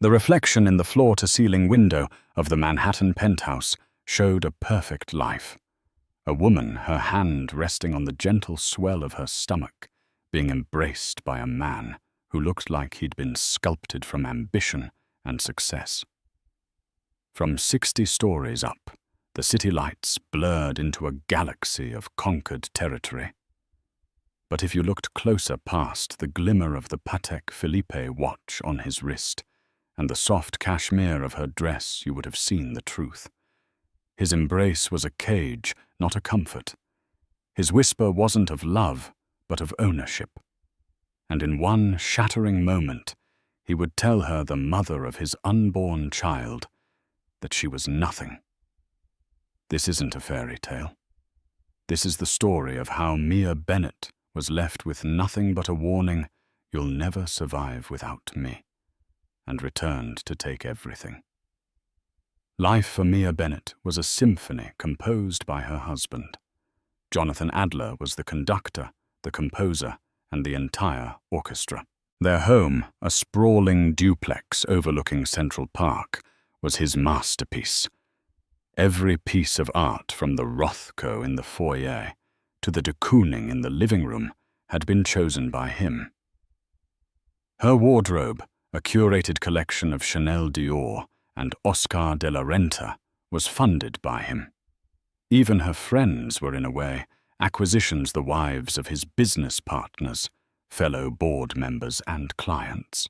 The reflection in the floor-to-ceiling window of the Manhattan penthouse showed a perfect life. A woman, her hand resting on the gentle swell of her stomach, being embraced by a man who looked like he'd been sculpted from ambition and success. From 60 stories up, the city lights blurred into a galaxy of conquered territory. But if you looked closer past the glimmer of the Patek Philippe watch on his wrist and the soft cashmere of her dress, you would have seen the truth. His embrace was a cage, not a comfort. His whisper wasn't of love, but of ownership. And in one shattering moment, he would tell her, the mother of his unborn child, that she was nothing. This isn't a fairy tale. This is the story of how Mia Bennett was left with nothing but a warning, "You'll never survive without me," and returned to take everything. Life for Mia Bennett was a symphony composed by her husband. Jonathan Adler was the conductor, the composer, and the entire orchestra. Their home, a sprawling duplex overlooking Central Park, was his masterpiece. Every piece of art, from the Rothko in the foyer to the de Kooning in the living room, had been chosen by him. Her wardrobe, a curated collection of Chanel Dior and Oscar de la Renta, was funded by him. Even her friends were, in a way, acquisitions, the wives of his business partners, fellow board members and clients.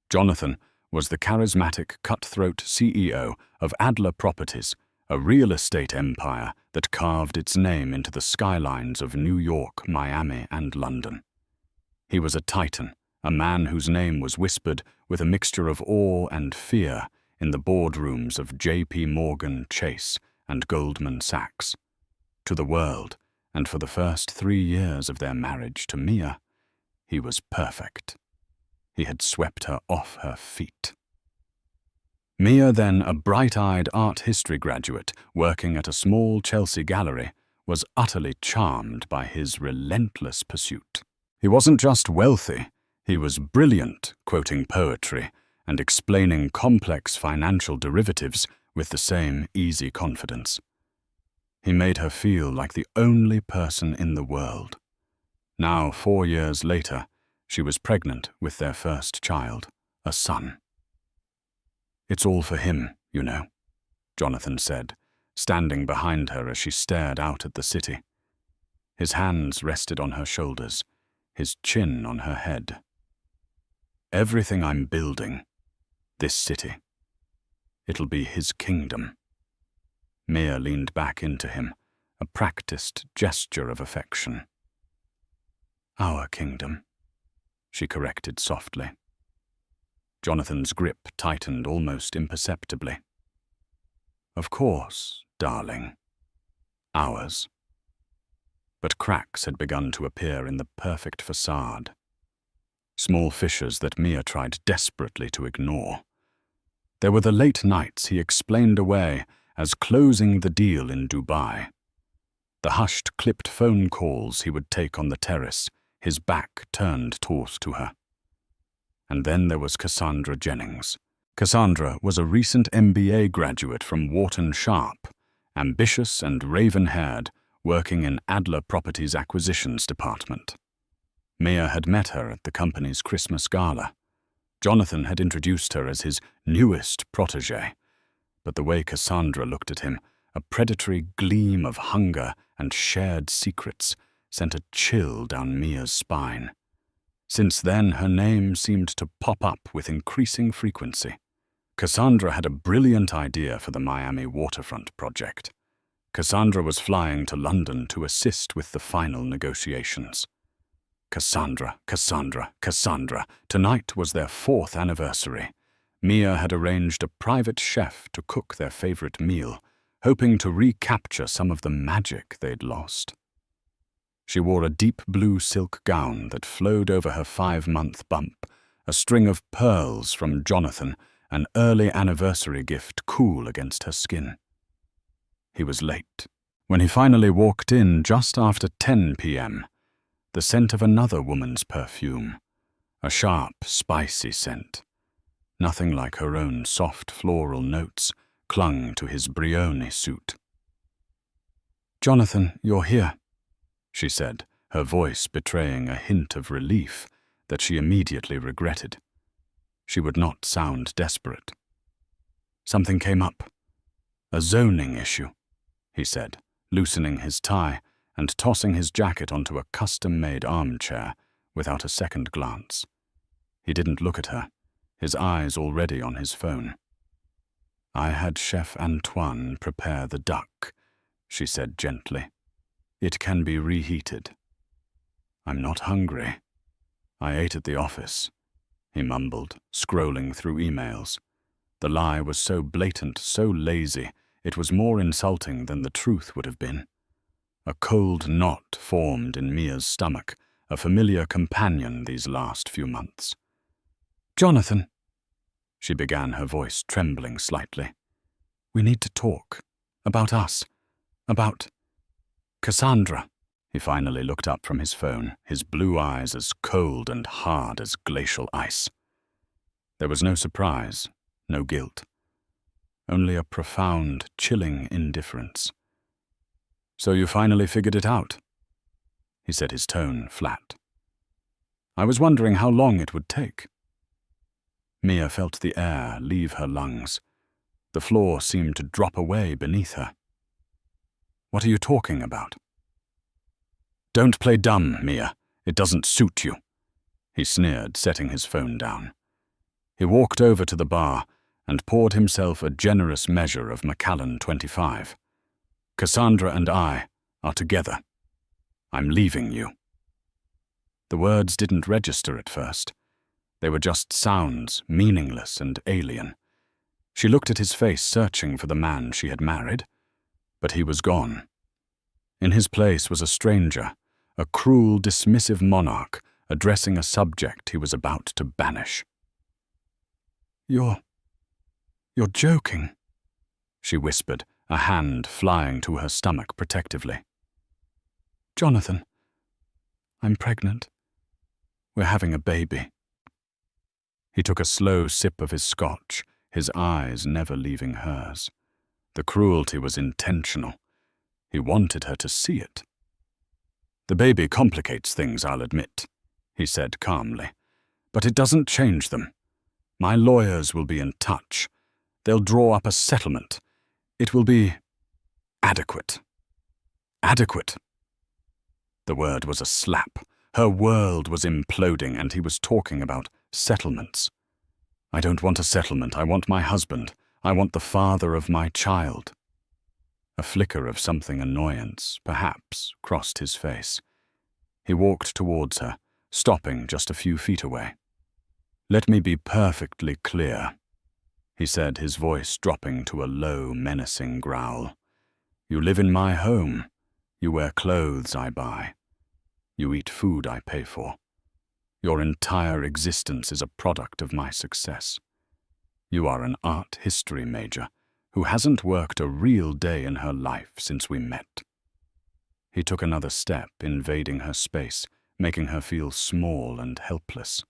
Jonathan was the charismatic, cutthroat CEO of Adler Properties, a real estate empire that carved its name into the skylines of New York, Miami, and London. He was a titan, a man whose name was whispered with a mixture of awe and fear in the boardrooms of J.P. Morgan Chase and Goldman Sachs. To the world, and for the first 3 years of their marriage to Mia, he was perfect. He had swept her off her feet. Mia, then a bright-eyed art history graduate working at a small Chelsea gallery, was utterly charmed by his relentless pursuit. He wasn't just wealthy, he was brilliant, quoting poetry and explaining complex financial derivatives with the same easy confidence. He made her feel like the only person in the world. Now, 4 years later, she was pregnant with their first child, a son. "It's all for him, you know," Jonathan said, standing behind her as she stared out at the city. His hands rested on her shoulders, his chin on her head. "Everything I'm building, this city, it'll be his kingdom." Mia leaned back into him, a practiced gesture of affection. "Our kingdom," she corrected softly. Jonathan's grip tightened almost imperceptibly. "Of course, darling. Ours." But cracks had begun to appear in the perfect facade. Small fissures that Mia tried desperately to ignore. There were the late nights he explained away as closing the deal in Dubai. The hushed, clipped phone calls he would take on the terrace, his back turned taut to her. And then there was Cassandra Jennings. Cassandra was a recent MBA graduate from Wharton Sharp, ambitious and raven-haired, working in Adler Properties Acquisitions Department. Mia had met her at the company's Christmas gala. Jonathan had introduced her as his newest protégé, but the way Cassandra looked at him, a predatory gleam of hunger and shared secrets, sent a chill down Mia's spine. Since then, her name seemed to pop up with increasing frequency. Cassandra had a brilliant idea for the Miami waterfront project. Cassandra was flying to London to assist with the final negotiations. Cassandra, Cassandra, Cassandra. Tonight was their 4th anniversary. Mia had arranged a private chef to cook their favorite meal, hoping to recapture some of the magic they'd lost. She wore a deep blue silk gown that flowed over her 5-month bump, a string of pearls from Jonathan, an early anniversary gift cool against her skin. He was late. When he finally walked in just after 10 p.m., the scent of another woman's perfume, a sharp, spicy scent. Nothing like her own soft floral notes clung to his brioni suit. "Jonathan, you're here," she said, her voice betraying a hint of relief that she immediately regretted. She would not sound desperate. "Something came up. A zoning issue," he said, loosening his tie and tossing his jacket onto a custom-made armchair without a second glance. He didn't look at her, his eyes already on his phone. "I had Chef Antoine prepare the duck," she said gently. "It can be reheated." "I'm not hungry. I ate at the office," he mumbled, scrolling through emails. The lie was so blatant, so lazy, it was more insulting than the truth would have been. A cold knot formed in Mia's stomach, a familiar companion these last few months. "Jonathan," she began, her voice trembling slightly. "We need to talk. About us. About Cassandra." He finally looked up from his phone, his blue eyes as cold and hard as glacial ice. There was no surprise, no guilt. Only a profound, chilling indifference. "So you finally figured it out?" He said, his tone flat. "I was wondering how long it would take." Mia felt the air leave her lungs. The floor seemed to drop away beneath her. "What are you talking about?" "Don't play dumb, Mia. It doesn't suit you," he sneered, setting his phone down. He walked over to the bar and poured himself a generous measure of Macallan 25. "Cassandra and I are together. I'm leaving you." The words didn't register at first. They were just sounds, meaningless and alien. She looked at his face, searching for the man she had married, but he was gone. In his place was a stranger, a cruel, dismissive monarch addressing a subject he was about to banish. You're joking," she whispered, a hand flying to her stomach protectively. "Jonathan, I'm pregnant. We're having a baby." He took a slow sip of his scotch, his eyes never leaving hers. The cruelty was intentional. He wanted her to see it. "The baby complicates things, I'll admit," he said calmly. "But it doesn't change them. My lawyers will be in touch. They'll draw up a settlement. It will be adequate." Adequate. The word was a slap. Her world was imploding, and he was talking about settlements. "I don't want a settlement. I want my husband. I want the father of my child." A flicker of something annoyance, perhaps, crossed his face. He walked towards her, stopping just a few feet away. "Let me be perfectly clear," he said, his voice dropping to a low, menacing growl. "You live in my home. You wear clothes I buy. You eat food I pay for. Your entire existence is a product of my success. You are an art history major who hasn't worked a real day in her life since we met." He took another step, invading her space, making her feel small and helpless.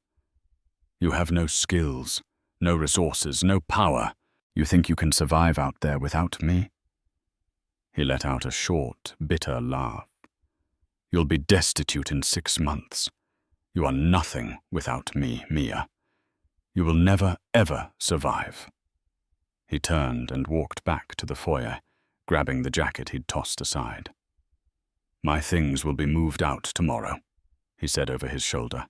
"You have no skills, no resources, no power. You think you can survive out there without me?" He let out a short, bitter laugh. "You'll be destitute in 6 months. You are nothing without me, Mia. You will never, ever survive." He turned and walked back to the foyer, grabbing the jacket he'd tossed aside. "My things will be moved out tomorrow," he said over his shoulder.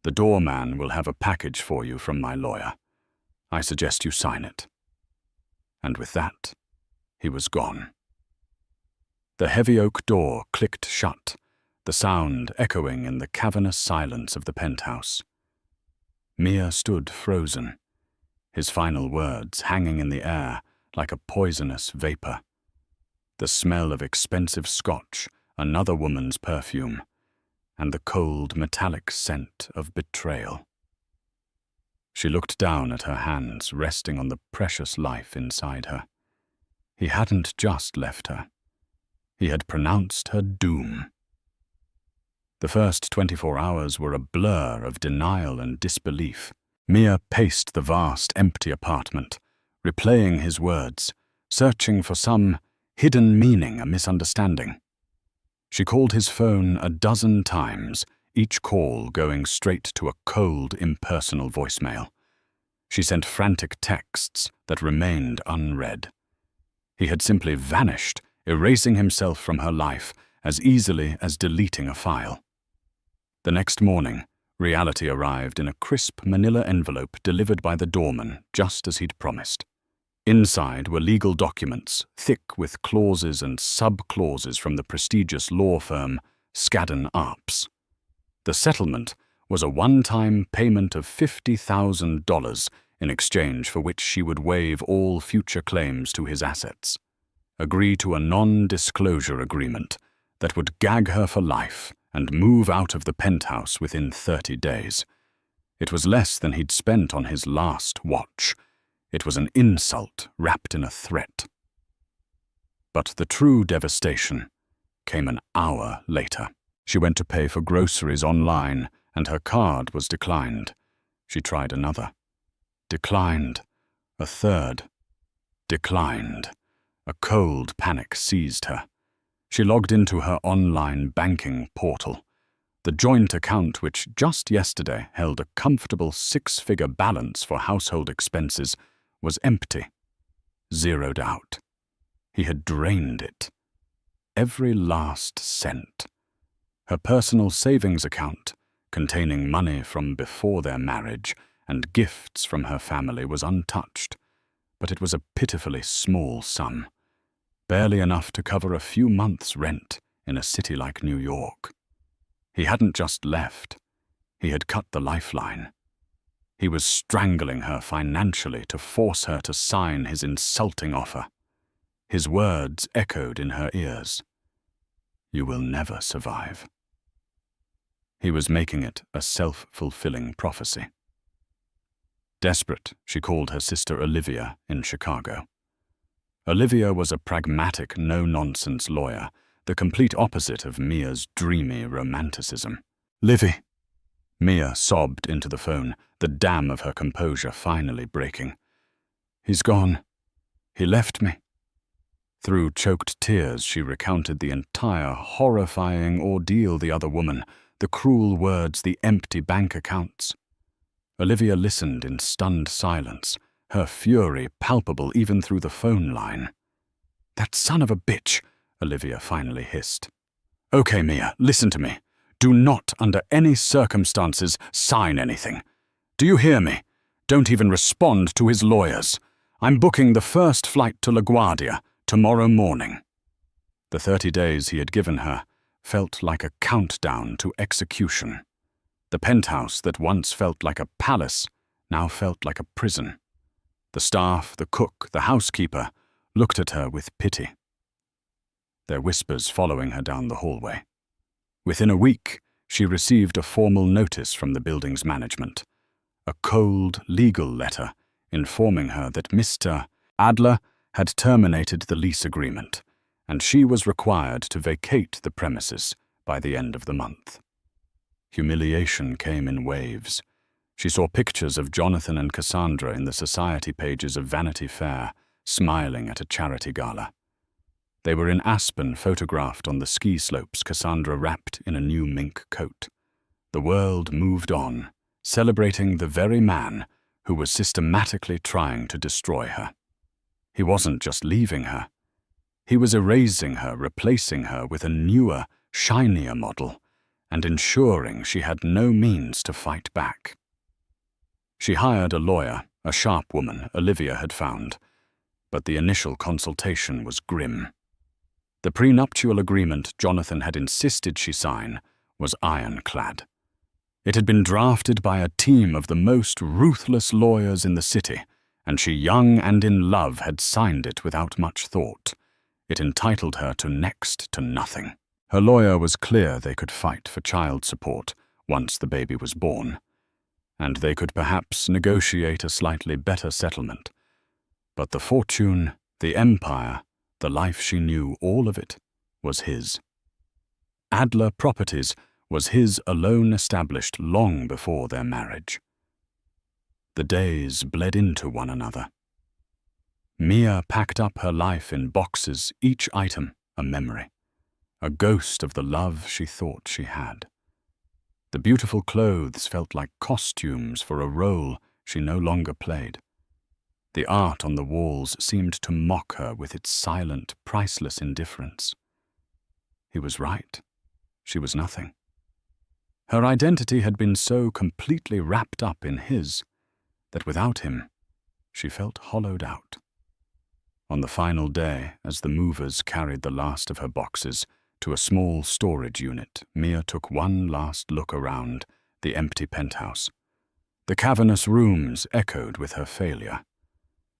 "The doorman will have a package for you from my lawyer. I suggest you sign it." And with that, he was gone. The heavy oak door clicked shut, the sound echoing in the cavernous silence of the penthouse. Mia stood frozen, his final words hanging in the air like a poisonous vapor. The smell of expensive scotch, another woman's perfume, and the cold, metallic scent of betrayal. She looked down at her hands, resting on the precious life inside her. He hadn't just left her. He had pronounced her doom. The first 24 hours were a blur of denial and disbelief. Mia paced the vast, empty apartment, replaying his words, searching for some hidden meaning, a misunderstanding. She called his phone a dozen times, each call going straight to a cold, impersonal voicemail. She sent frantic texts that remained unread. He had simply vanished, erasing himself from her life as easily as deleting a file. The next morning, reality arrived in a crisp manila envelope delivered by the doorman, just as he'd promised. Inside were legal documents, thick with clauses and sub-clauses from the prestigious law firm Skadden Arps. The settlement was a one-time payment of $50,000 in exchange for which she would waive all future claims to his assets, agree to a non-disclosure agreement that would gag her for life and move out of the penthouse within 30 days. It was less than he'd spent on his last watch. It was an insult wrapped in a threat. But the true devastation came an hour later. She went to pay for groceries online, and her card was declined. She tried another. Declined. A third. Declined. A cold panic seized her. She logged into her online banking portal. The joint account, which just yesterday held a comfortable 6-figure balance for household expenses, was empty, zeroed out. He had drained it. Every last cent. Her personal savings account, containing money from before their marriage and gifts from her family, was untouched, but it was a pitifully small sum, barely enough to cover a few months' rent in a city like New York. He hadn't just left. He had cut the lifeline. He was strangling her financially to force her to sign his insulting offer. His words echoed in her ears. "You will never survive." He was making it a self-fulfilling prophecy. Desperate, she called her sister Olivia in Chicago. Olivia was a pragmatic, no-nonsense lawyer, the complete opposite of Mia's dreamy romanticism. "Livy," Mia sobbed into the phone, the dam of her composure finally breaking. "He's gone. He left me." Through choked tears, she recounted the entire horrifying ordeal, the other woman, the cruel words, the empty bank accounts. Olivia listened in stunned silence, her fury palpable even through the phone line. "That son of a bitch," Olivia finally hissed. "Okay, Mia, listen to me. Do not, under any circumstances, sign anything. Do you hear me? Don't even respond to his lawyers. I'm booking the first flight to LaGuardia tomorrow morning." The 30 days he had given her felt like a countdown to execution. The penthouse that once felt like a palace now felt like a prison. The staff, the cook, the housekeeper looked at her with pity, their whispers following her down the hallway. Within a week, she received a formal notice from the building's management, a cold legal letter informing her that Mr. Adler had terminated the lease agreement, and she was required to vacate the premises by the end of the month. Humiliation came in waves. She saw pictures of Jonathan and Cassandra in the society pages of Vanity Fair, smiling at a charity gala. They were in Aspen, photographed on the ski slopes, Cassandra wrapped in a new mink coat. The world moved on, celebrating the very man who was systematically trying to destroy her. He wasn't just leaving her. He was erasing her, replacing her with a newer, shinier model, and ensuring she had no means to fight back. She hired a lawyer, a sharp woman Olivia had found, but the initial consultation was grim. The prenuptial agreement Jonathan had insisted she sign was ironclad. It had been drafted by a team of the most ruthless lawyers in the city, and she, young and in love, had signed it without much thought. It entitled her to next to nothing. Her lawyer was clear they could fight for child support once the baby was born, and they could perhaps negotiate a slightly better settlement. But the fortune, the empire, the life she knew, all of it was his. Adler Properties was his alone, established long before their marriage. The days bled into one another. Mia packed up her life in boxes, each item a memory, a ghost of the love she thought she had. The beautiful clothes felt like costumes for a role she no longer played. The art on the walls seemed to mock her with its silent, priceless indifference. He was right. She was nothing. Her identity had been so completely wrapped up in his that without him, she felt hollowed out. On the final day, as the movers carried the last of her boxes to a small storage unit, Mia took one last look around the empty penthouse. The cavernous rooms echoed with her failure.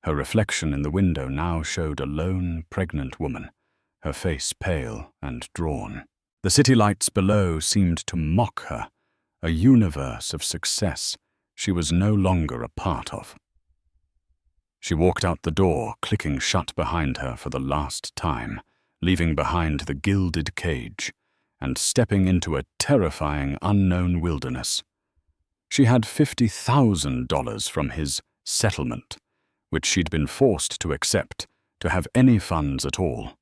Her reflection in the window now showed a lone, pregnant woman, her face pale and drawn. The city lights below seemed to mock her, a universe of success she was no longer a part of. She walked out the door, clicking shut behind her for the last time, leaving behind the gilded cage and stepping into a terrifying unknown wilderness. She had $50,000 from his settlement, which she'd been forced to accept to have any funds at all,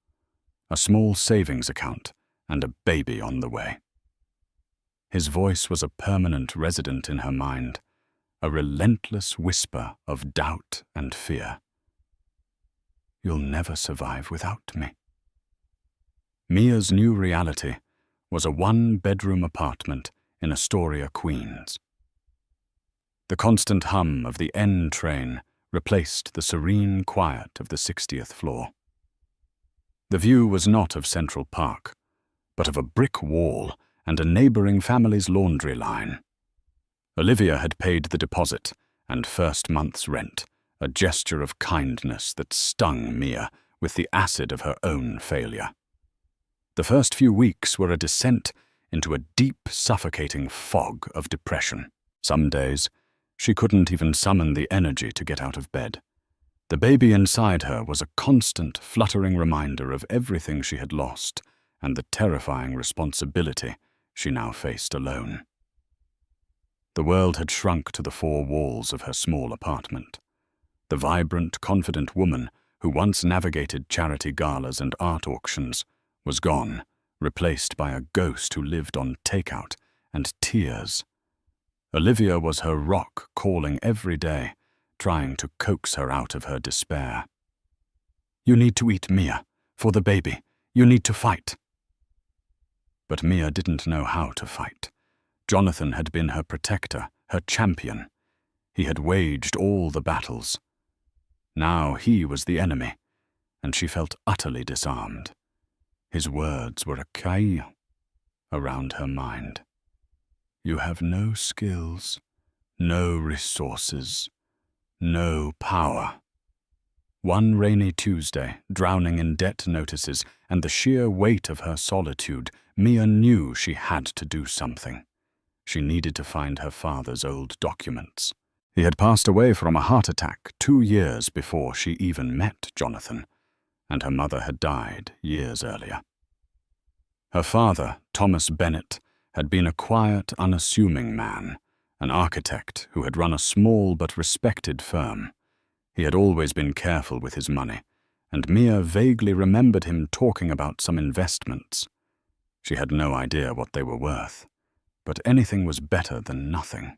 a small savings account, and a baby on the way. His voice was a permanent resident in her mind, a relentless whisper of doubt and fear. "You'll never survive without me." Mia's new reality was a one-bedroom apartment in Astoria, Queens. The constant hum of the N train replaced the serene quiet of the 60th floor. The view was not of Central Park, but of a brick wall and a neighboring family's laundry line. Olivia had paid the deposit and first month's rent, a gesture of kindness that stung Mia with the acid of her own failure. The first few weeks were a descent into a deep, suffocating fog of depression. Some days, she couldn't even summon the energy to get out of bed. The baby inside her was a constant, fluttering reminder of everything she had lost and the terrifying responsibility she now faced alone. The world had shrunk to the four walls of her small apartment. The vibrant, confident woman who once navigated charity galas and art auctions was gone, replaced by a ghost who lived on takeout and tears. Olivia was her rock, calling every day, trying to coax her out of her despair. "You need to eat, Mia. For the baby. You need to fight." But Mia didn't know how to fight. Jonathan had been her protector, her champion. He had waged all the battles. Now he was the enemy, and she felt utterly disarmed. His words were a kai around her mind. "You have no skills, no resources, no power." One rainy Tuesday, drowning in debt notices and the sheer weight of her solitude, Mia knew she had to do something. She needed to find her father's old documents. He had passed away from a heart attack 2 years before she even met Jonathan, and her mother had died years earlier. Her father, Thomas Bennett, had been a quiet, unassuming man, an architect who had run a small but respected firm. He had always been careful with his money, and Mia vaguely remembered him talking about some investments. She had no idea what they were worth, but anything was better than nothing.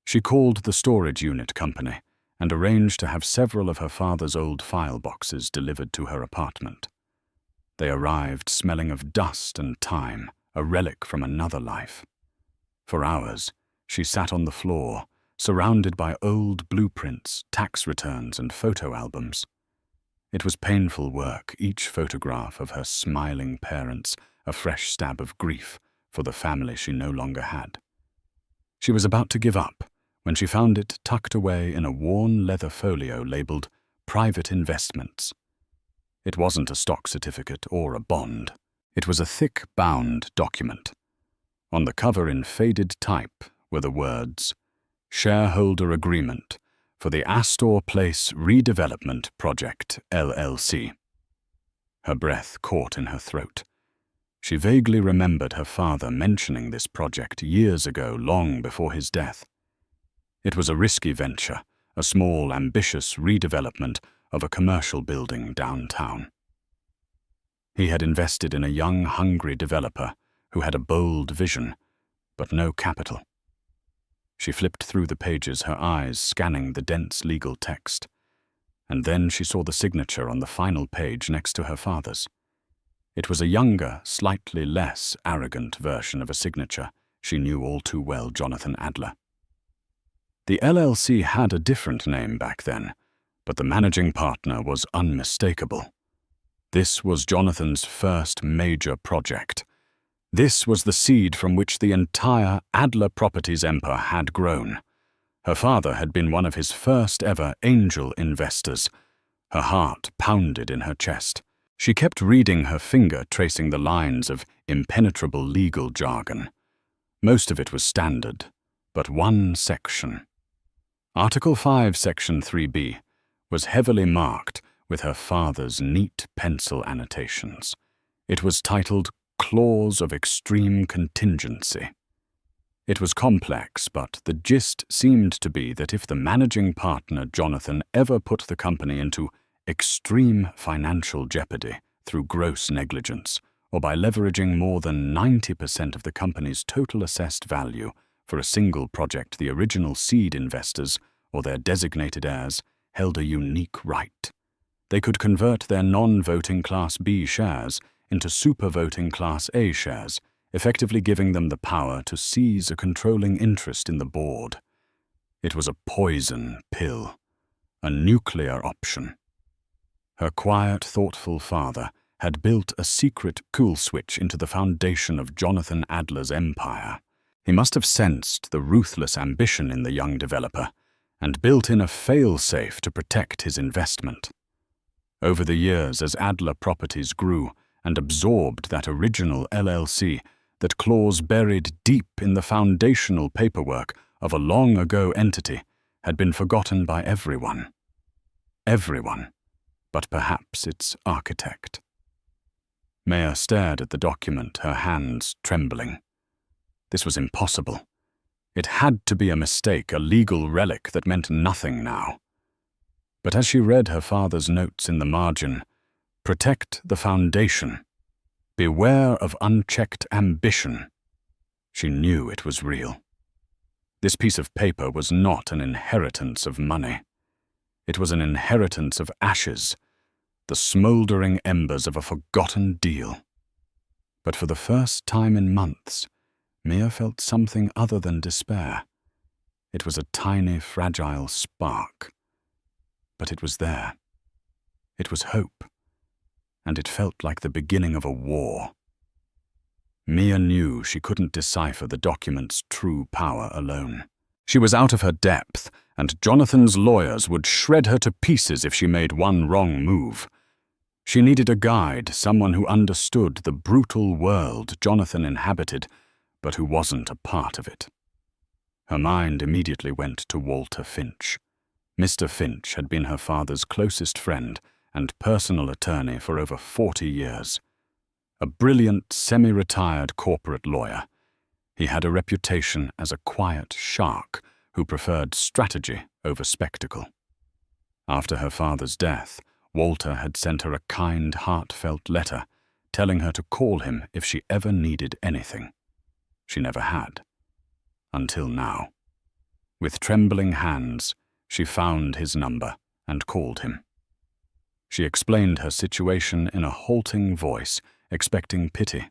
She called the storage unit company and arranged to have several of her father's old file boxes delivered to her apartment. They arrived smelling of dust and time, a relic from another life. For hours, she sat on the floor, surrounded by old blueprints, tax returns, and photo albums. It was painful work, each photograph of her smiling parents a fresh stab of grief for the family she no longer had. She was about to give up when she found it tucked away in a worn leather folio labeled Private Investments. It wasn't a stock certificate or a bond. It was a thick, bound document. On the cover in faded type were the words, "Shareholder Agreement for the Astor Place Redevelopment Project, LLC." Her breath caught in her throat. She vaguely remembered her father mentioning this project years ago, long before his death. It was a risky venture, a small, ambitious redevelopment of a commercial building downtown. He had invested in a young, hungry developer who had a bold vision, but no capital. She flipped through the pages, her eyes scanning the dense legal text, and then she saw the signature on the final page next to her father's. It was a younger, slightly less arrogant version of a signature she knew all too well Jonathan Adler. The LLC had a different name back then, but the managing partner was unmistakable. This was Jonathan's first major project. This was the seed from which the entire Adler Properties empire had grown. Her father had been one of his first ever angel investors. Her heart pounded in her chest. She kept reading, her finger tracing the lines of impenetrable legal jargon. Most of it was standard, but one section. Article 5, Section 3B, was heavily marked with her father's neat pencil annotations. It was titled Clause of Extreme Contingency. It was complex, but the gist seemed to be that if the managing partner, Jonathan, ever put the company into extreme financial jeopardy through gross negligence, or by leveraging more than 90% of the company's total assessed value for a single project, the original seed investors, or their designated heirs, held a unique right. They could convert their non-voting Class B shares into super-voting Class A shares, effectively giving them the power to seize a controlling interest in the board. It was a poison pill, a nuclear option. Her quiet, thoughtful father had built a secret cool switch into the foundation of Jonathan Adler's empire. He must have sensed the ruthless ambition in the young developer and built in a fail-safe to protect his investment. Over the years, as Adler Properties grew and absorbed that original LLC, that clause buried deep in the foundational paperwork of a long-ago entity, had been forgotten by everyone. Everyone, but perhaps its architect. Maya stared at the document, her hands trembling. This was impossible. It had to be a mistake, a legal relic that meant nothing now. But as she read her father's notes in the margin, protect the foundation, beware of unchecked ambition, she knew it was real. This piece of paper was not an inheritance of money. It was an inheritance of ashes, the smoldering embers of a forgotten deal. But for the first time in months, Mia felt something other than despair. It was a tiny, fragile spark. But it was there. It was hope. And it felt like the beginning of a war. Mia knew she couldn't decipher the document's true power alone. She was out of her depth, and Jonathan's lawyers would shred her to pieces if she made one wrong move. She needed a guide, someone who understood the brutal world Jonathan inhabited, but who wasn't a part of it. Her mind immediately went to Walter Finch. Mr. Finch had been her father's closest friend and personal attorney for over 40 years. A brilliant, semi-retired corporate lawyer, he had a reputation as a quiet shark who preferred strategy over spectacle. After her father's death, Walter had sent her a kind, heartfelt letter telling her to call him if she ever needed anything. She never had. Until now. With trembling hands, she found his number and called him. She explained her situation in a halting voice, expecting pity,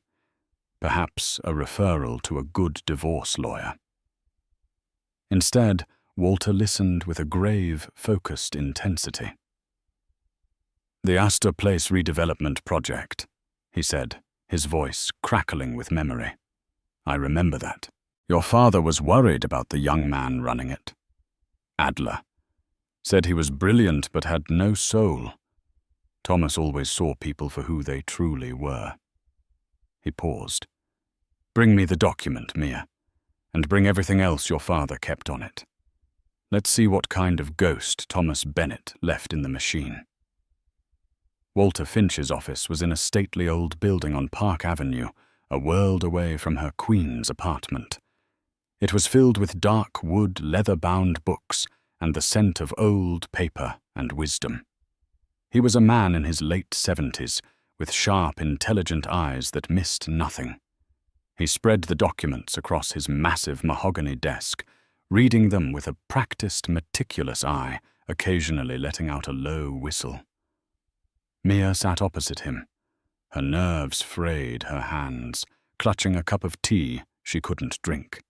perhaps a referral to a good divorce lawyer. Instead, Walter listened with a grave, focused intensity. "The Astor Place redevelopment project," he said, his voice crackling with memory. "I remember that. Your father was worried about the young man running it. Adler. Said he was brilliant but had no soul. Thomas always saw people for who they truly were." He paused. "Bring me the document, Mia, and bring everything else your father kept on it. Let's see what kind of ghost Thomas Bennett left in the machine." Walter Finch's office was in a stately old building on Park Avenue, a world away from her Queens apartment. It was filled with dark wood, leather-bound books and the scent of old paper and wisdom. He was a man in his late 70s, with sharp, intelligent eyes that missed nothing. He spread the documents across his massive mahogany desk, reading them with a practiced, meticulous eye, occasionally letting out a low whistle. Mia sat opposite him. Her nerves frayed her hands, clutching a cup of tea she couldn't drink.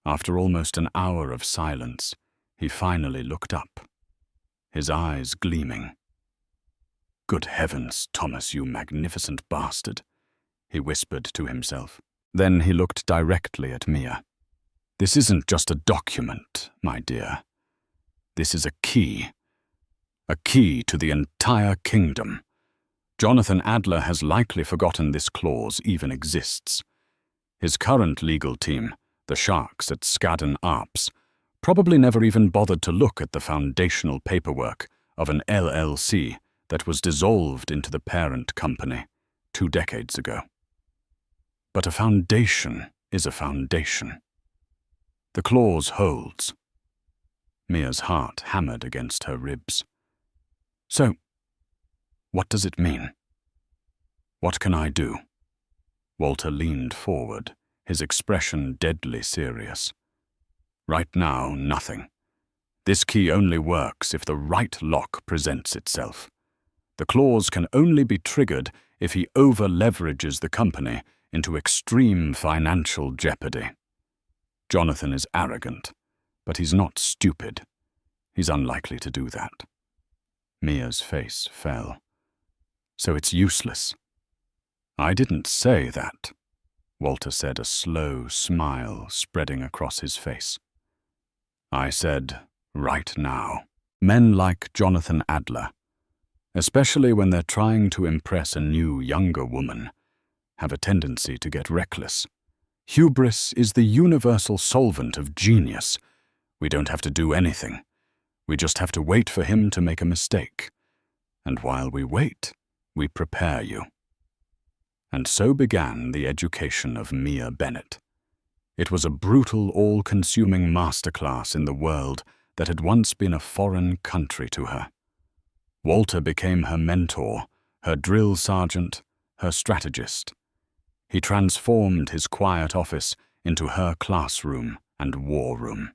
After almost an hour of silence, he finally looked up, his eyes gleaming. "Good heavens, Thomas, you magnificent bastard," he whispered to himself. Then he looked directly at Mia. "This isn't just a document, my dear. This is a key to the entire kingdom. Jonathan Adler has likely forgotten this clause even exists. His current legal team, the sharks at Skadden Arps, probably never even bothered to look at the foundational paperwork of an LLC that was dissolved into the parent company 2 decades ago. But a foundation is a foundation. The clause holds." Mia's heart hammered against her ribs. "So, what does it mean? What can I do?" Walter leaned forward, his expression deadly serious. "Right now, nothing. This key only works if the right lock presents itself. The clause can only be triggered if he over-leverages the company into extreme financial jeopardy. Jonathan is arrogant, but he's not stupid. He's unlikely to do that." Mia's face fell. "So it's useless." "I didn't say that," Walter said, a slow smile spreading across his face. "I said, right now. Men like Jonathan Adler, especially when they're trying to impress a new, younger woman, have a tendency to get reckless. Hubris is the universal solvent of genius. We don't have to do anything. We just have to wait for him to make a mistake. And while we wait, we prepare you." And so began the education of Mia Bennett. It was a brutal, all-consuming masterclass in the world that had once been a foreign country to her. Walter became her mentor, her drill sergeant, her strategist. He transformed his quiet office into her classroom and war room.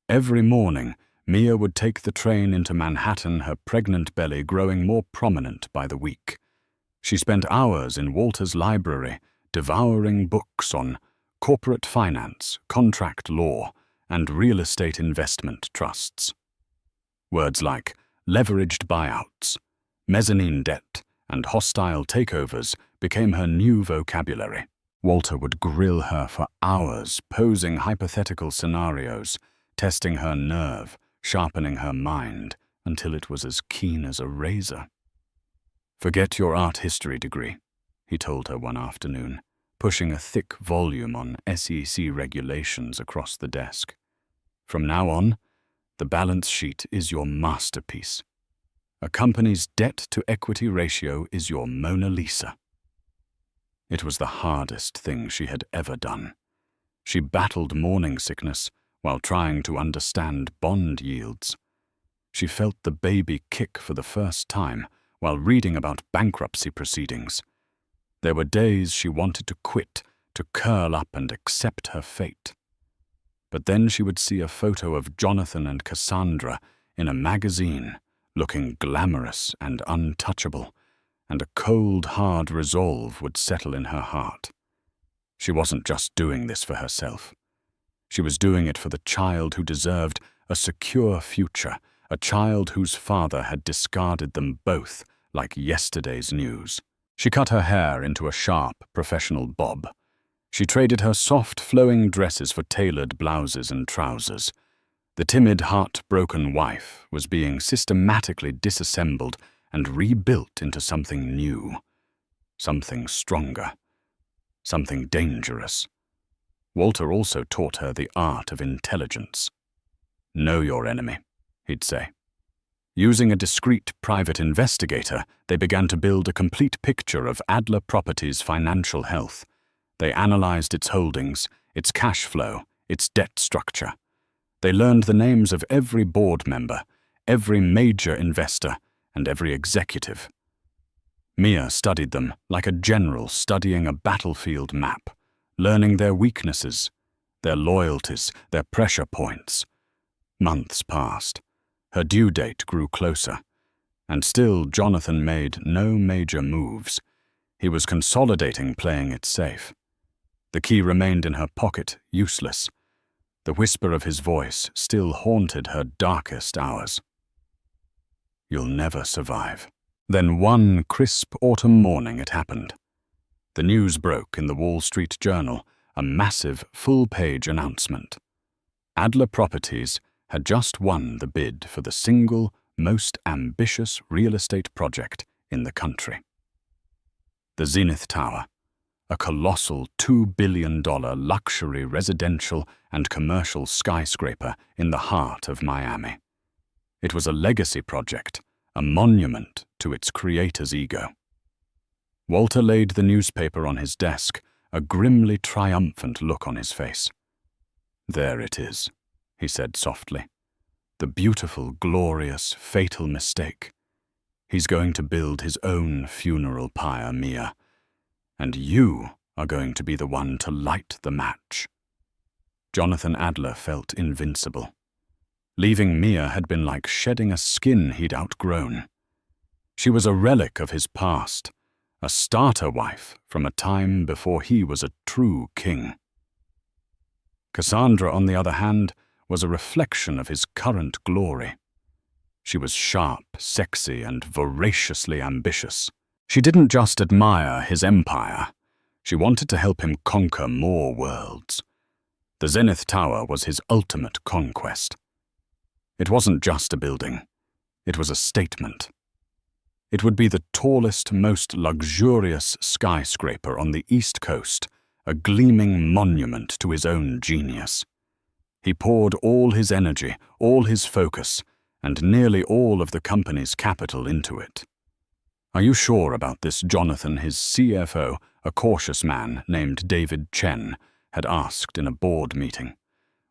Every morning, Mia would take the train into Manhattan, her pregnant belly growing more prominent by the week. She spent hours in Walter's library, devouring books on corporate finance, contract law, and real estate investment trusts. Words like leveraged buyouts, mezzanine debt, and hostile takeovers became her new vocabulary. Walter would grill her for hours, posing hypothetical scenarios, testing her nerve, sharpening her mind, until it was as keen as a razor. "Forget your art history degree," he told her one afternoon, pushing a thick volume on SEC regulations across the desk. "From now on, the balance sheet is your masterpiece. A company's debt-to-equity ratio is your Mona Lisa." It was the hardest thing she had ever done. She battled morning sickness while trying to understand bond yields. She felt the baby kick for the first time while reading about bankruptcy proceedings. There were days she wanted to quit, to curl up and accept her fate. But then she would see a photo of Jonathan and Cassandra in a magazine, looking glamorous and untouchable, and a cold, hard resolve would settle in her heart. She wasn't just doing this for herself. She was doing it for the child who deserved a secure future, a child whose father had discarded them both like yesterday's news. She cut her hair into a sharp, professional bob. She traded her soft, flowing dresses for tailored blouses and trousers. The timid, heart-broken wife was being systematically disassembled and rebuilt into something new, something stronger, something dangerous. Walter also taught her the art of intelligence. "Know your enemy," he'd say. Using a discreet private investigator, they began to build a complete picture of Adler Properties' financial health. They analyzed its holdings, its cash flow, its debt structure. They learned the names of every board member, every major investor, and every executive. Mia studied them like a general studying a battlefield map, learning their weaknesses, their loyalties, their pressure points. Months passed. Her due date grew closer, and still Jonathan made no major moves. He was consolidating, playing it safe. The key remained in her pocket, useless. The whisper of his voice still haunted her darkest hours. "You'll never survive." Then one crisp autumn morning it happened. The news broke in the Wall Street Journal, a massive, full-page announcement. Adler Properties had just won the bid for the single most ambitious real estate project in the country. The Zenith Tower, a colossal $2 billion luxury residential and commercial skyscraper in the heart of Miami. It was a legacy project, a monument to its creator's ego. Walter laid the newspaper on his desk, a grimly triumphant look on his face. "There it is," he said softly. "The beautiful, glorious, fatal mistake. He's going to build his own funeral pyre, Mia, and you are going to be the one to light the match." Jonathan Adler felt invincible. Leaving Mia had been like shedding a skin he'd outgrown. She was a relic of his past, a starter wife from a time before he was a true king. Cassandra, on the other hand, was a reflection of his current glory. She was sharp, sexy, and voraciously ambitious. She didn't just admire his empire. She wanted to help him conquer more worlds. The Zenith Tower was his ultimate conquest. It wasn't just a building. It was a statement. It would be the tallest, most luxurious skyscraper on the East Coast, a gleaming monument to his own genius. He poured all his energy, all his focus, and nearly all of the company's capital into it. "Are you sure about this, Jonathan?" his CFO, a cautious man named David Chen, had asked in a board meeting.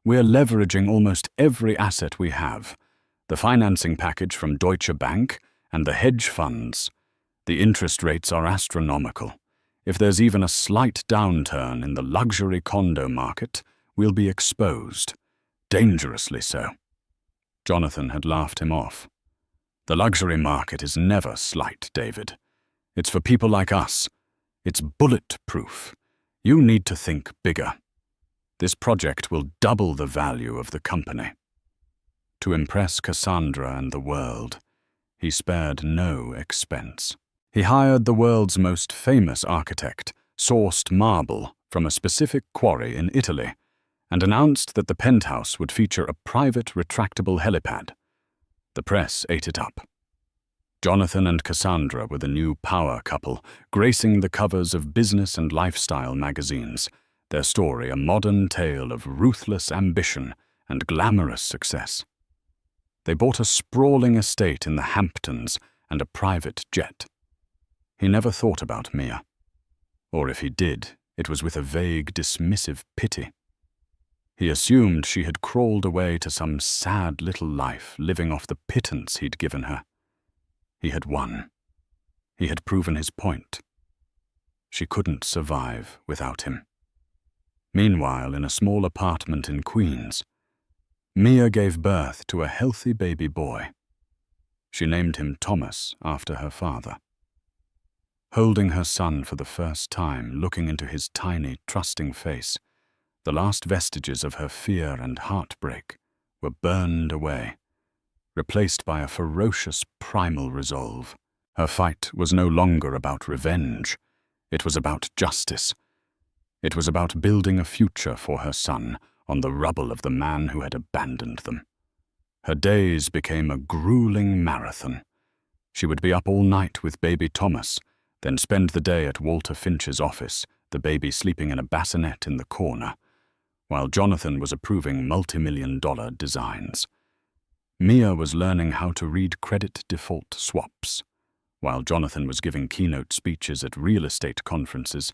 "We're leveraging almost every asset we have. The financing package from Deutsche Bank and the hedge funds. The interest rates are astronomical. If there's even a slight downturn in the luxury condo market, we'll be exposed. Dangerously so." Jonathan had laughed him off. "The luxury market is never slight, David. It's for people like us. It's bulletproof. You need to think bigger. This project will double the value of the company." To impress Cassandra and the world, he spared no expense. He hired the world's most famous architect, sourced marble from a specific quarry in Italy, and announced that the penthouse would feature a private retractable helipad. The press ate it up. Jonathan and Cassandra were the new power couple, gracing the covers of business and lifestyle magazines, their story a modern tale of ruthless ambition and glamorous success. They bought a sprawling estate in the Hamptons and a private jet. He never thought about Mia. Or if he did, it was with a vague, dismissive pity. He assumed she had crawled away to some sad little life, living off the pittance he'd given her. He had won. He had proven his point. She couldn't survive without him. Meanwhile, in a small apartment in Queens, Mia gave birth to a healthy baby boy. She named him Thomas after her father. Holding her son for the first time, looking into his tiny, trusting face, the last vestiges of her fear and heartbreak were burned away, replaced by a ferocious primal resolve. Her fight was no longer about revenge. It was about justice. It was about building a future for her son on the rubble of the man who had abandoned them. Her days became a grueling marathon. She would be up all night with baby Thomas, then spend the day at Walter Finch's office, the baby sleeping in a bassinet in the corner, while Jonathan was approving multi-million-dollar designs. Mia was learning how to read credit default swaps. While Jonathan was giving keynote speeches at real estate conferences,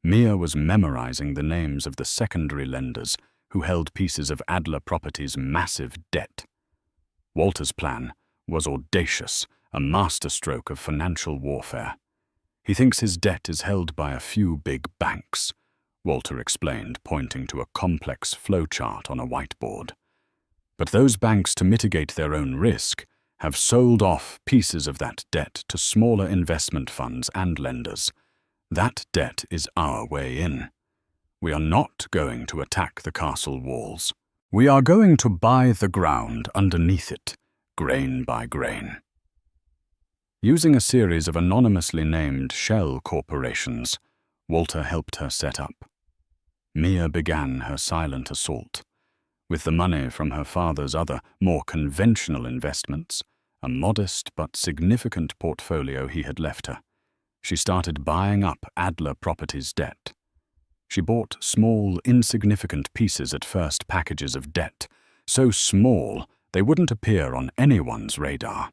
Mia was memorizing the names of the secondary lenders who held pieces of Adler Properties' massive debt. Walter's plan was audacious, a masterstroke of financial warfare. He thinks his debt is held by a few big banks, Walter explained, pointing to a complex flowchart on a whiteboard. But those banks, to mitigate their own risk, have sold off pieces of that debt to smaller investment funds and lenders. That debt is our way in. We are not going to attack the castle walls. We are going to buy the ground underneath it, grain by grain. Using a series of anonymously named shell corporations, Walter helped her set up. Mia began her silent assault. With the money from her father's other, more conventional investments, a modest but significant portfolio he had left her, she started buying up Adler Properties' debt. She bought small, insignificant pieces at first, packages of debt, so small they wouldn't appear on anyone's radar.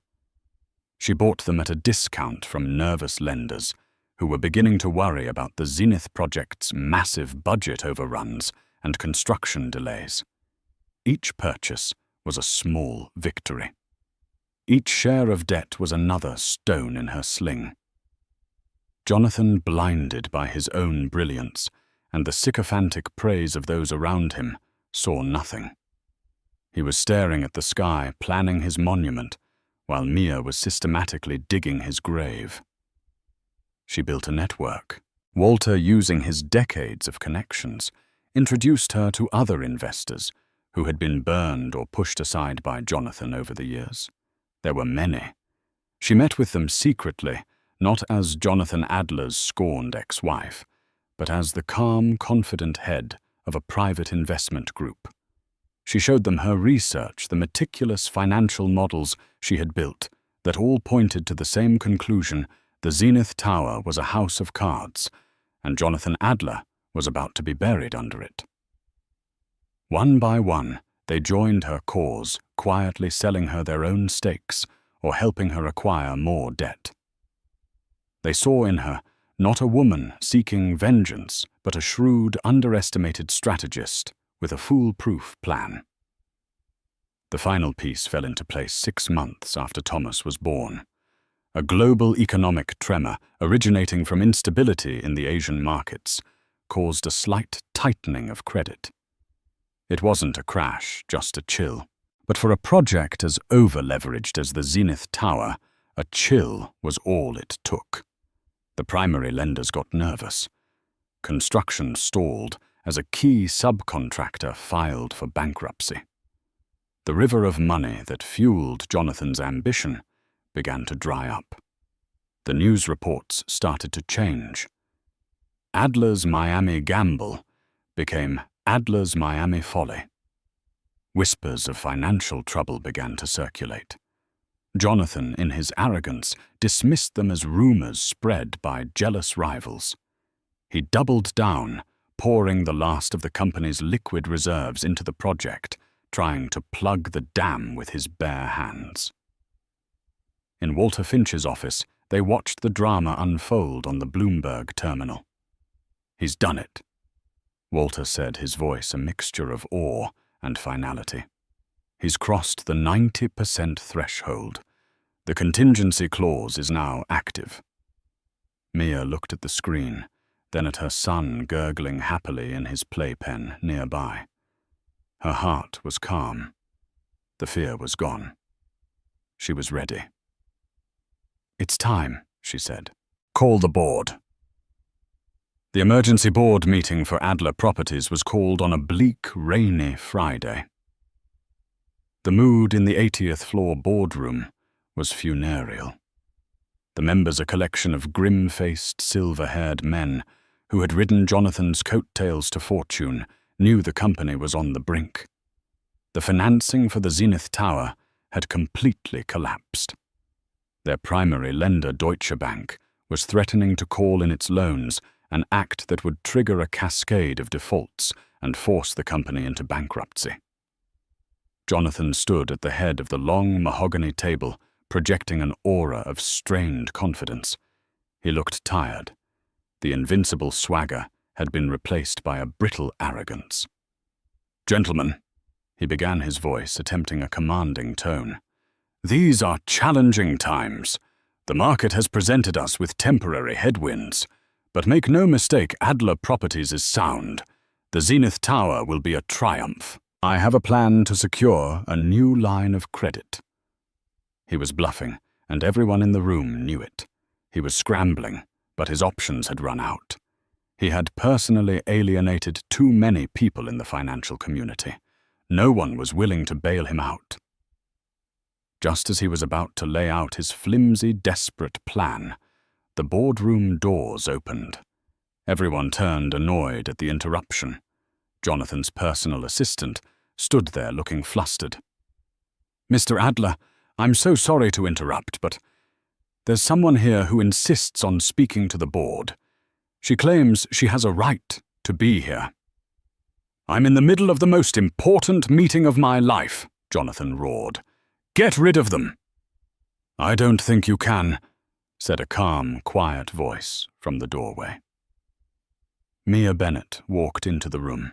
She bought them at a discount from nervous lenders who were beginning to worry about the Zenith project's massive budget overruns and construction delays. Each purchase was a small victory. Each share of debt was another stone in her sling. Jonathan, blinded by his own brilliance and the sycophantic praise of those around him, saw nothing. He was staring at the sky, planning his monument, while Mia was systematically digging his grave. She built a network. Walter, using his decades of connections, introduced her to other investors who had been burned or pushed aside by Jonathan over the years. There were many. She met with them secretly, not as Jonathan Adler's scorned ex-wife, but as the calm, confident head of a private investment group. She showed them her research, the meticulous financial models she had built that all pointed to the same conclusion: the Zenith Tower was a house of cards, and Jonathan Adler was about to be buried under it. One by one, they joined her cause, quietly selling her their own stakes or helping her acquire more debt. They saw in her not a woman seeking vengeance, but a shrewd, underestimated strategist with a foolproof plan. The final piece fell into place 6 months after Thomas was born. A global economic tremor originating from instability in the Asian markets caused a slight tightening of credit. It wasn't a crash, just a chill. But for a project as over-leveraged as the Zenith Tower, a chill was all it took. The primary lenders got nervous. Construction stalled as a key subcontractor filed for bankruptcy. The river of money that fueled Jonathan's ambition began to dry up. The news reports started to change. Adler's Miami gamble became Adler's Miami folly. Whispers of financial trouble began to circulate. Jonathan, in his arrogance, dismissed them as rumors spread by jealous rivals. He doubled down, pouring the last of the company's liquid reserves into the project, trying to plug the dam with his bare hands. In Walter Finch's office, they watched the drama unfold on the Bloomberg terminal. "He's done it," Walter said, his voice a mixture of awe and finality. "He's crossed the 90% threshold. The contingency clause is now active." Mia looked at the screen, then at her son gurgling happily in his playpen nearby. Her heart was calm. The fear was gone. She was ready. "It's time," she said. "Call the board." The emergency board meeting for Adler Properties was called on a bleak, rainy Friday. The mood in the 80th floor boardroom was funereal. The members, a collection of grim-faced, silver-haired men who had ridden Jonathan's coattails to fortune, knew the company was on the brink. The financing for the Zenith Tower had completely collapsed. Their primary lender, Deutsche Bank, was threatening to call in its loans, an act that would trigger a cascade of defaults and force the company into bankruptcy. Jonathan stood at the head of the long mahogany table, projecting an aura of strained confidence. He looked tired. The invincible swagger had been replaced by a brittle arrogance. "Gentlemen," he began, his voice attempting a commanding tone, "these are challenging times. The market has presented us with temporary headwinds. But make no mistake, Adler Properties is sound. The Zenith Tower will be a triumph. I have a plan to secure a new line of credit." He was bluffing, and everyone in the room knew it. He was scrambling, but his options had run out. He had personally alienated too many people in the financial community. No one was willing to bail him out. Just as he was about to lay out his flimsy, desperate plan, the boardroom doors opened. Everyone turned, annoyed at the interruption. Jonathan's personal assistant stood there looking flustered. "Mr. Adler, I'm so sorry to interrupt, but there's someone here who insists on speaking to the board. She claims she has a right to be here." "I'm in the middle of the most important meeting of my life," Jonathan roared. "Get rid of them." "I don't think you can," said a calm, quiet voice from the doorway. Mia Bennett walked into the room.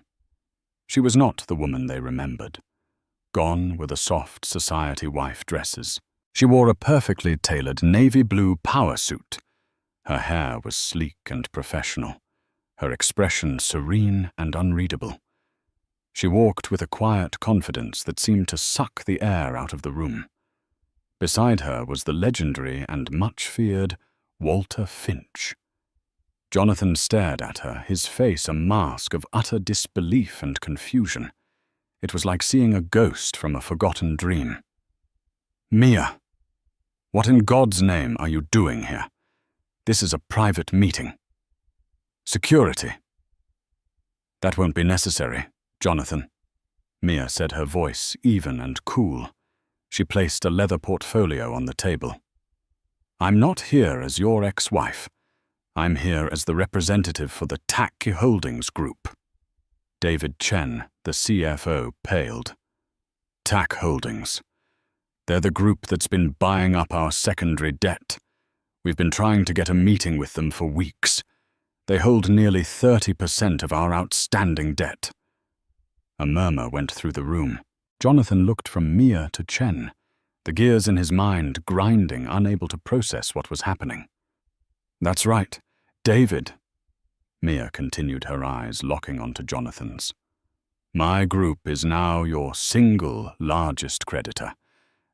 She was not the woman they remembered. Gone were the soft society wife dresses. She wore a perfectly tailored navy blue power suit. Her hair was sleek and professional, her expression serene and unreadable. She walked with a quiet confidence that seemed to suck the air out of the room. Beside her was the legendary and much-feared Walter Finch. Jonathan stared at her, his face a mask of utter disbelief and confusion. It was like seeing a ghost from a forgotten dream. "Mia, what in God's name are you doing here? This is a private meeting." "Security." "That won't be necessary, Jonathan," Mia said, her voice even and cool. She placed a leather portfolio on the table. "I'm not here as your ex-wife. I'm here as the representative for the Tack Holdings Group." David Chen, the CFO, paled. "Tack Holdings. They're the group that's been buying up our secondary debt. We've been trying to get a meeting with them for weeks. They hold nearly 30% of our outstanding debt." A murmur went through the room. Jonathan looked from Mia to Chen, the gears in his mind grinding, unable to process what was happening. "That's right, David." Mia continued, her eyes locking onto Jonathan's. "My group is now your single largest creditor,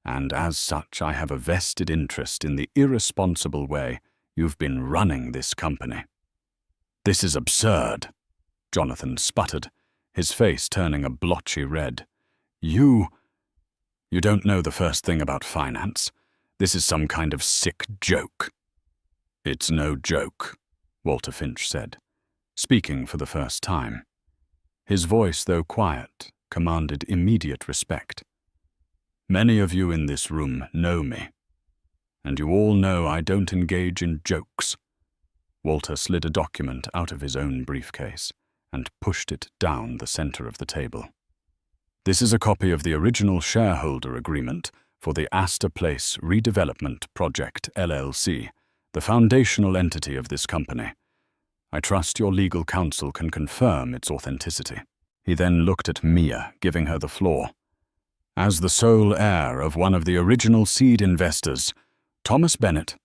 and as such I have a vested interest in the irresponsible way you've been running this company." "This is absurd," Jonathan sputtered, his face turning a blotchy red. You don't know the first thing about finance. This is some kind of sick joke." "It's no joke," Walter Finch said, speaking for the first time. His voice, though quiet, commanded immediate respect. "Many of you in this room know me, and you all know I don't engage in jokes." Walter slid a document out of his own briefcase and pushed it down the center of the table. "This is a copy of the original shareholder agreement for the Astor Place Redevelopment Project, LLC, the foundational entity of this company. I trust your legal counsel can confirm its authenticity." He then looked at Mia, giving her the floor. "As the sole heir of one of the original seed investors, Thomas Bennett,"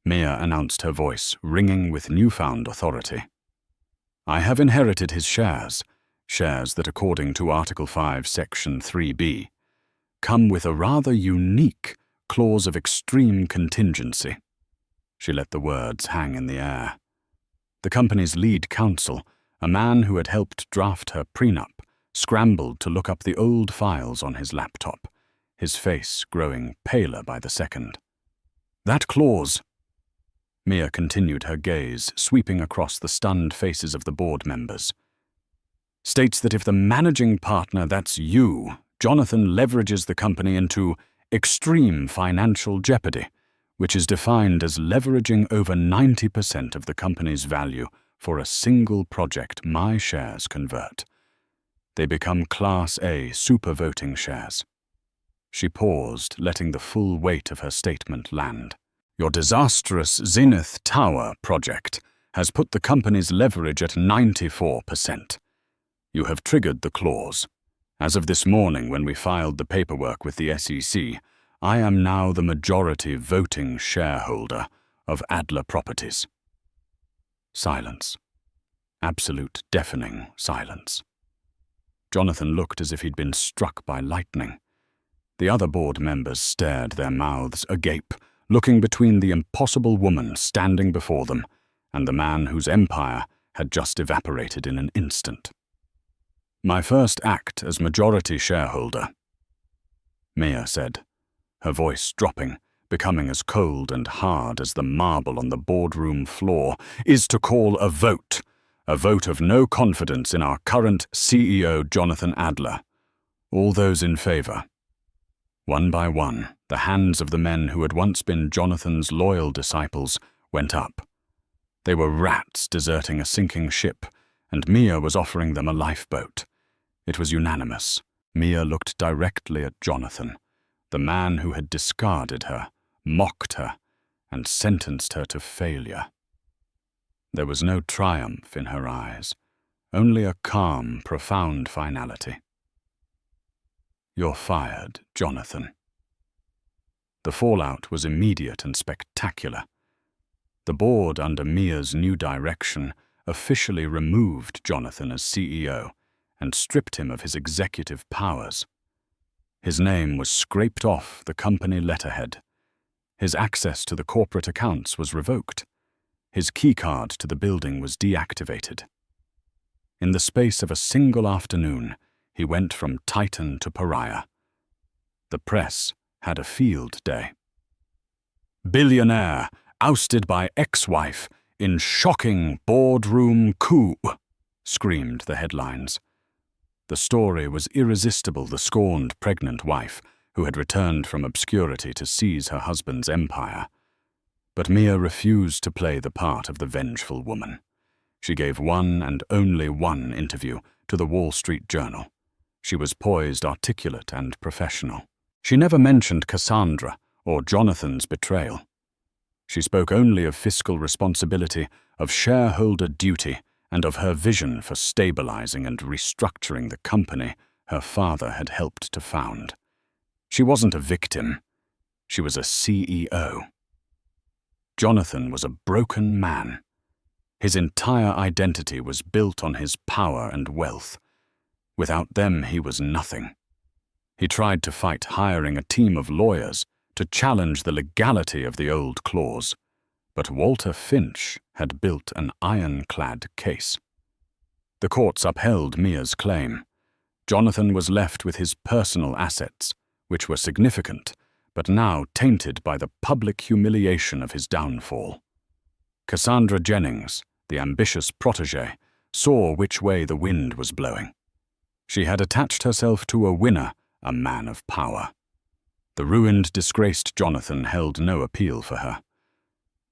Mia announced, her voice ringing with newfound authority, "I have inherited his shares that, according to Article 5, Section 3B, come with a rather unique clause of extreme contingency." She let the words hang in the air. The company's lead counsel, a man who had helped draft her prenup, scrambled to look up the old files on his laptop, his face growing paler by the second. "That clause," Mia continued, her gaze sweeping across the stunned faces of the board members, "states that if the managing partner, that's you, Jonathan, leverages the company into extreme financial jeopardy, which is defined as leveraging over 90% of the company's value for a single project my shares convert. They become Class A super voting shares." She paused, letting the full weight of her statement land. "Your disastrous Zenith Tower project has put the company's leverage at 94%. You have triggered the clause. As of this morning when we filed the paperwork with the SEC, I am now the majority voting shareholder of Adler Properties. Silence. Absolute deafening silence. Jonathan looked as if he'd been struck by lightning. The other board members stared, their mouths agape, looking between the impossible woman standing before them and the man whose empire had just evaporated in an instant. My first act as majority shareholder, Mia said, her voice dropping, becoming as cold and hard as the marble on the boardroom floor, is to call a vote of no confidence in our current CEO, Jonathan Adler. All those in favor. One by one, the hands of the men who had once been Jonathan's loyal disciples went up. They were rats deserting a sinking ship, and Mia was offering them a lifeboat. It was unanimous. Mia looked directly at Jonathan, the man who had discarded her, mocked her, and sentenced her to failure. There was no triumph in her eyes, only a calm, profound finality. You're fired, Jonathan. The fallout was immediate and spectacular. The board, under Mia's new direction, officially removed Jonathan as CEO and stripped him of his executive powers. His name was scraped off the company letterhead. His access to the corporate accounts was revoked. His keycard to the building was deactivated. In the space of a single afternoon, he went from titan to pariah. The press had a field day. Billionaire ousted by ex-wife in shocking boardroom coup, screamed the headlines. The story was irresistible, the scorned pregnant wife who had returned from obscurity to seize her husband's empire. But Mia refused to play the part of the vengeful woman. She gave one and only one interview to the Wall Street Journal. She was poised, articulate, and professional. She never mentioned Cassandra or Jonathan's betrayal. She spoke only of fiscal responsibility, of shareholder duty, and of her vision for stabilizing and restructuring the company her father had helped to found. She wasn't a victim. She was a CEO. Jonathan was a broken man. His entire identity was built on his power and wealth. Without them, he was nothing. He tried to fight hiring a team of lawyers to challenge the legality of the old clause, but Walter Finch had built an ironclad case. The courts upheld Mia's claim. Jonathan was left with his personal assets, which were significant, but now tainted by the public humiliation of his downfall. Cassandra Jennings, the ambitious protégé, saw which way the wind was blowing. She had attached herself to a winner, a man of power. The ruined, disgraced Jonathan held no appeal for her.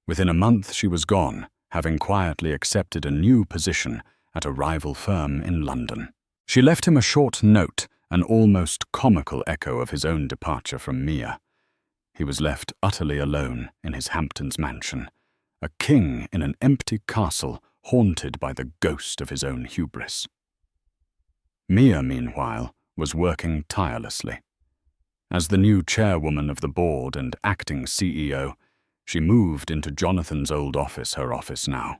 Within a month she was gone, having quietly accepted a new position at a rival firm in London. She left him a short note, an almost comical echo of his own departure from Mia. He was left utterly alone in his Hamptons mansion, a king in an empty castle haunted by the ghost of his own hubris. Mia, meanwhile, was working tirelessly. As the new chairwoman of the board and acting CEO, she moved into Jonathan's old office, her office now.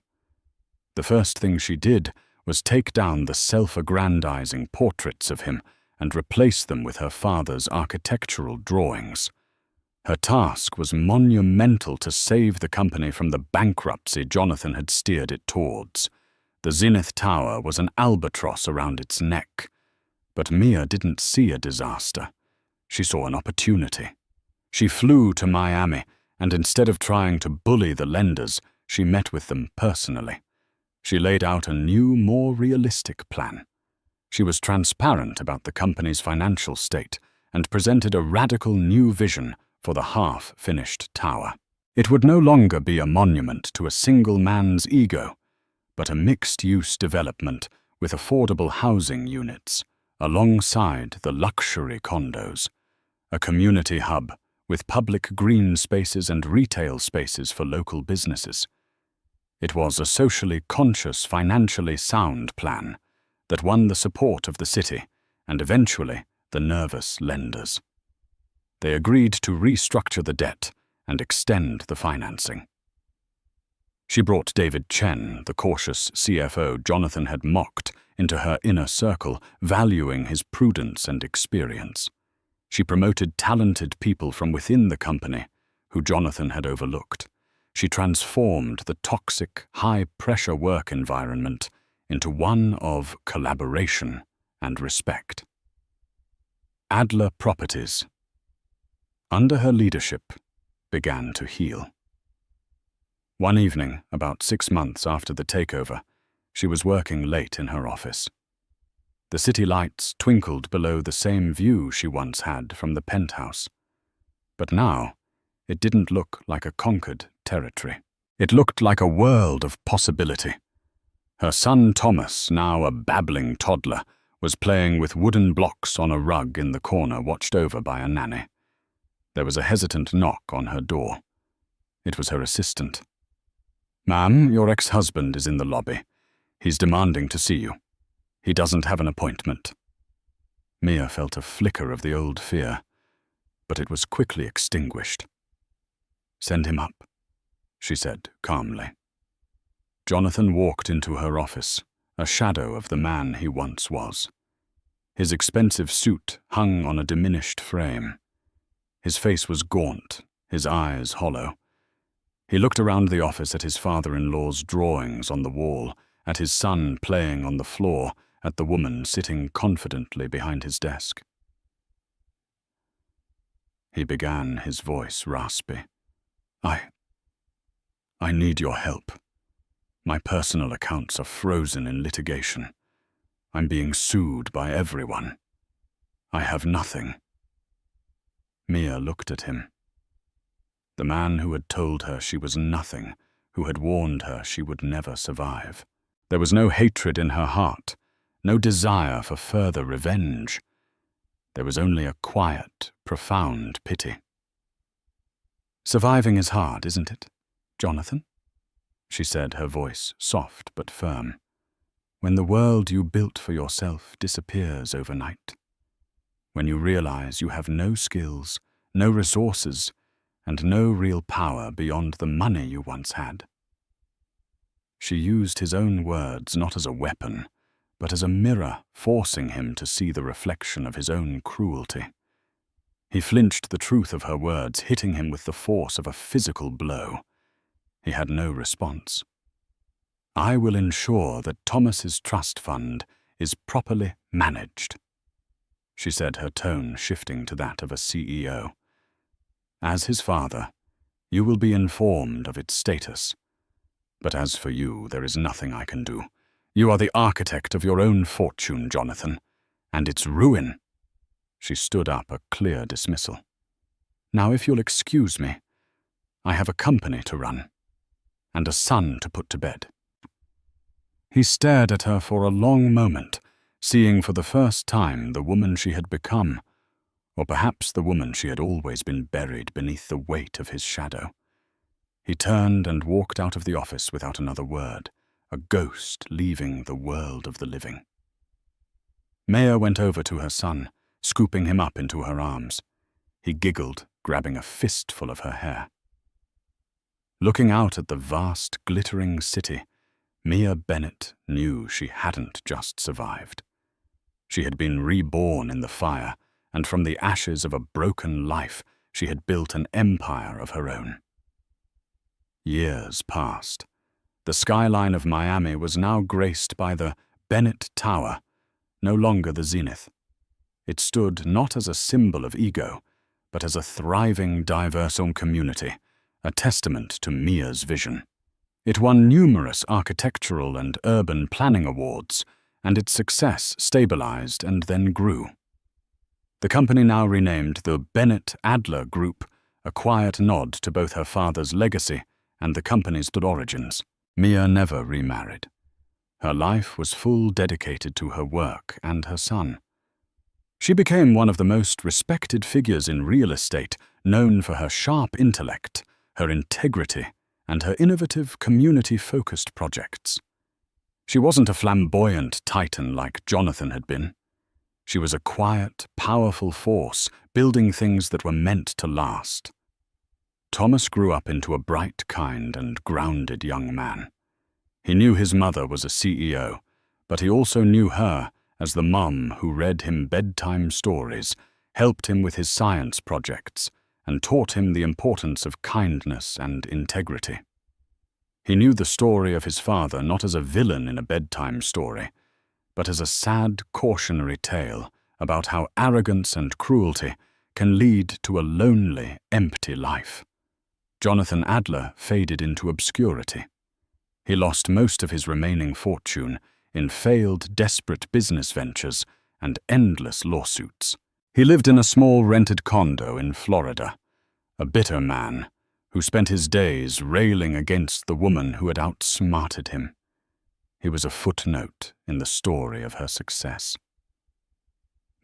The first thing she did was take down the self-aggrandizing portraits of him and replace them with her father's architectural drawings. Her task was monumental to save the company from the bankruptcy Jonathan had steered it towards. The Zenith Tower was an albatross around its neck. But Mia didn't see a disaster. She saw an opportunity. She flew to Miami, and instead of trying to bully the lenders, she met with them personally. She laid out a new, more realistic plan. She was transparent about the company's financial state and presented a radical new vision for the half-finished tower. It would no longer be a monument to a single man's ego, but a mixed-use development with affordable housing units, alongside the luxury condos, a community hub with public green spaces and retail spaces for local businesses. It was a socially conscious, financially sound plan that won the support of the city and eventually the nervous lenders. They agreed to restructure the debt and extend the financing. She brought David Chen, the cautious CFO Jonathan had mocked, into her inner circle, valuing his prudence and experience. She promoted talented people from within the company, who Jonathan had overlooked. She transformed the toxic, high-pressure work environment into one of collaboration and respect. Adler Properties, under her leadership, began to heal. One evening, about 6 months after the takeover, she was working late in her office. The city lights twinkled below the same view she once had from the penthouse. But now, it didn't look like a conquered territory. It looked like a world of possibility. Her son Thomas, now a babbling toddler, was playing with wooden blocks on a rug in the corner watched over by a nanny. There was a hesitant knock on her door. It was her assistant. "Ma'am, your ex-husband is in the lobby. He's demanding to see you. He doesn't have an appointment." Mia felt a flicker of the old fear, but it was quickly extinguished. "Send him up," she said calmly. Jonathan walked into her office, a shadow of the man he once was. His expensive suit hung on a diminished frame. His face was gaunt, his eyes hollow. He looked around the office at his father-in-law's drawings on the wall, at his son playing on the floor, at the woman sitting confidently behind his desk. He began, his voice raspy. I need your help. My personal accounts are frozen in litigation. I'm being sued by everyone. I have nothing." Mia looked at him. The man who had told her she was nothing, who had warned her she would never survive. There was no hatred in her heart, no desire for further revenge. There was only a quiet, profound pity. "Surviving is hard, isn't it, Jonathan?" she said, her voice soft but firm. "When the world you built for yourself disappears overnight. When you realize you have no skills, no resources, and no real power beyond the money you once had." She used his own words not as a weapon, but as a mirror, forcing him to see the reflection of his own cruelty. He flinched the truth of her words, hitting him with the force of a physical blow. He had no response. "I will ensure that Thomas's trust fund is properly managed," she said, her tone shifting to that of a CEO. "As his father, you will be informed of its status. But as for you, there is nothing I can do. You are the architect of your own fortune, Jonathan, and its ruin." She stood up, a clear dismissal. "Now, if you'll excuse me, I have a company to run, and a son to put to bed." He stared at her for a long moment, seeing for the first time the woman she had become, or perhaps the woman she had always been buried beneath the weight of his shadow. He turned and walked out of the office without another word, a ghost leaving the world of the living. Maya went over to her son, scooping him up into her arms. He giggled, grabbing a fistful of her hair. Looking out at the vast, glittering city, Mia Bennett knew she hadn't just survived. She had been reborn in the fire, and from the ashes of a broken life, she had built an empire of her own. Years passed. The skyline of Miami was now graced by the Bennett Tower, no longer the Zenith. It stood not as a symbol of ego, but as a thriving, diverse community, a testament to Mia's vision. It won numerous architectural and urban planning awards, and its success stabilized and then grew. The company, now renamed the Bennett Adler Group, a quiet nod to both her father's legacy and the company's origins. Mia never remarried. Her life was full, dedicated to her work and her son. She became one of the most respected figures in real estate, known for her sharp intellect, her integrity, and her innovative, community-focused projects. She wasn't a flamboyant titan like Jonathan had been. She was a quiet, powerful force, building things that were meant to last. Thomas grew up into a bright, kind, and grounded young man. He knew his mother was a CEO, but he also knew her as the mum who read him bedtime stories, helped him with his science projects, and taught him the importance of kindness and integrity. He knew the story of his father not as a villain in a bedtime story, but as a sad, cautionary tale about how arrogance and cruelty can lead to a lonely, empty life. Jonathan Adler faded into obscurity. He lost most of his remaining fortune in failed, desperate business ventures and endless lawsuits. He lived in a small rented condo in Florida, a bitter man who spent his days railing against the woman who had outsmarted him. He was a footnote in the story of her success.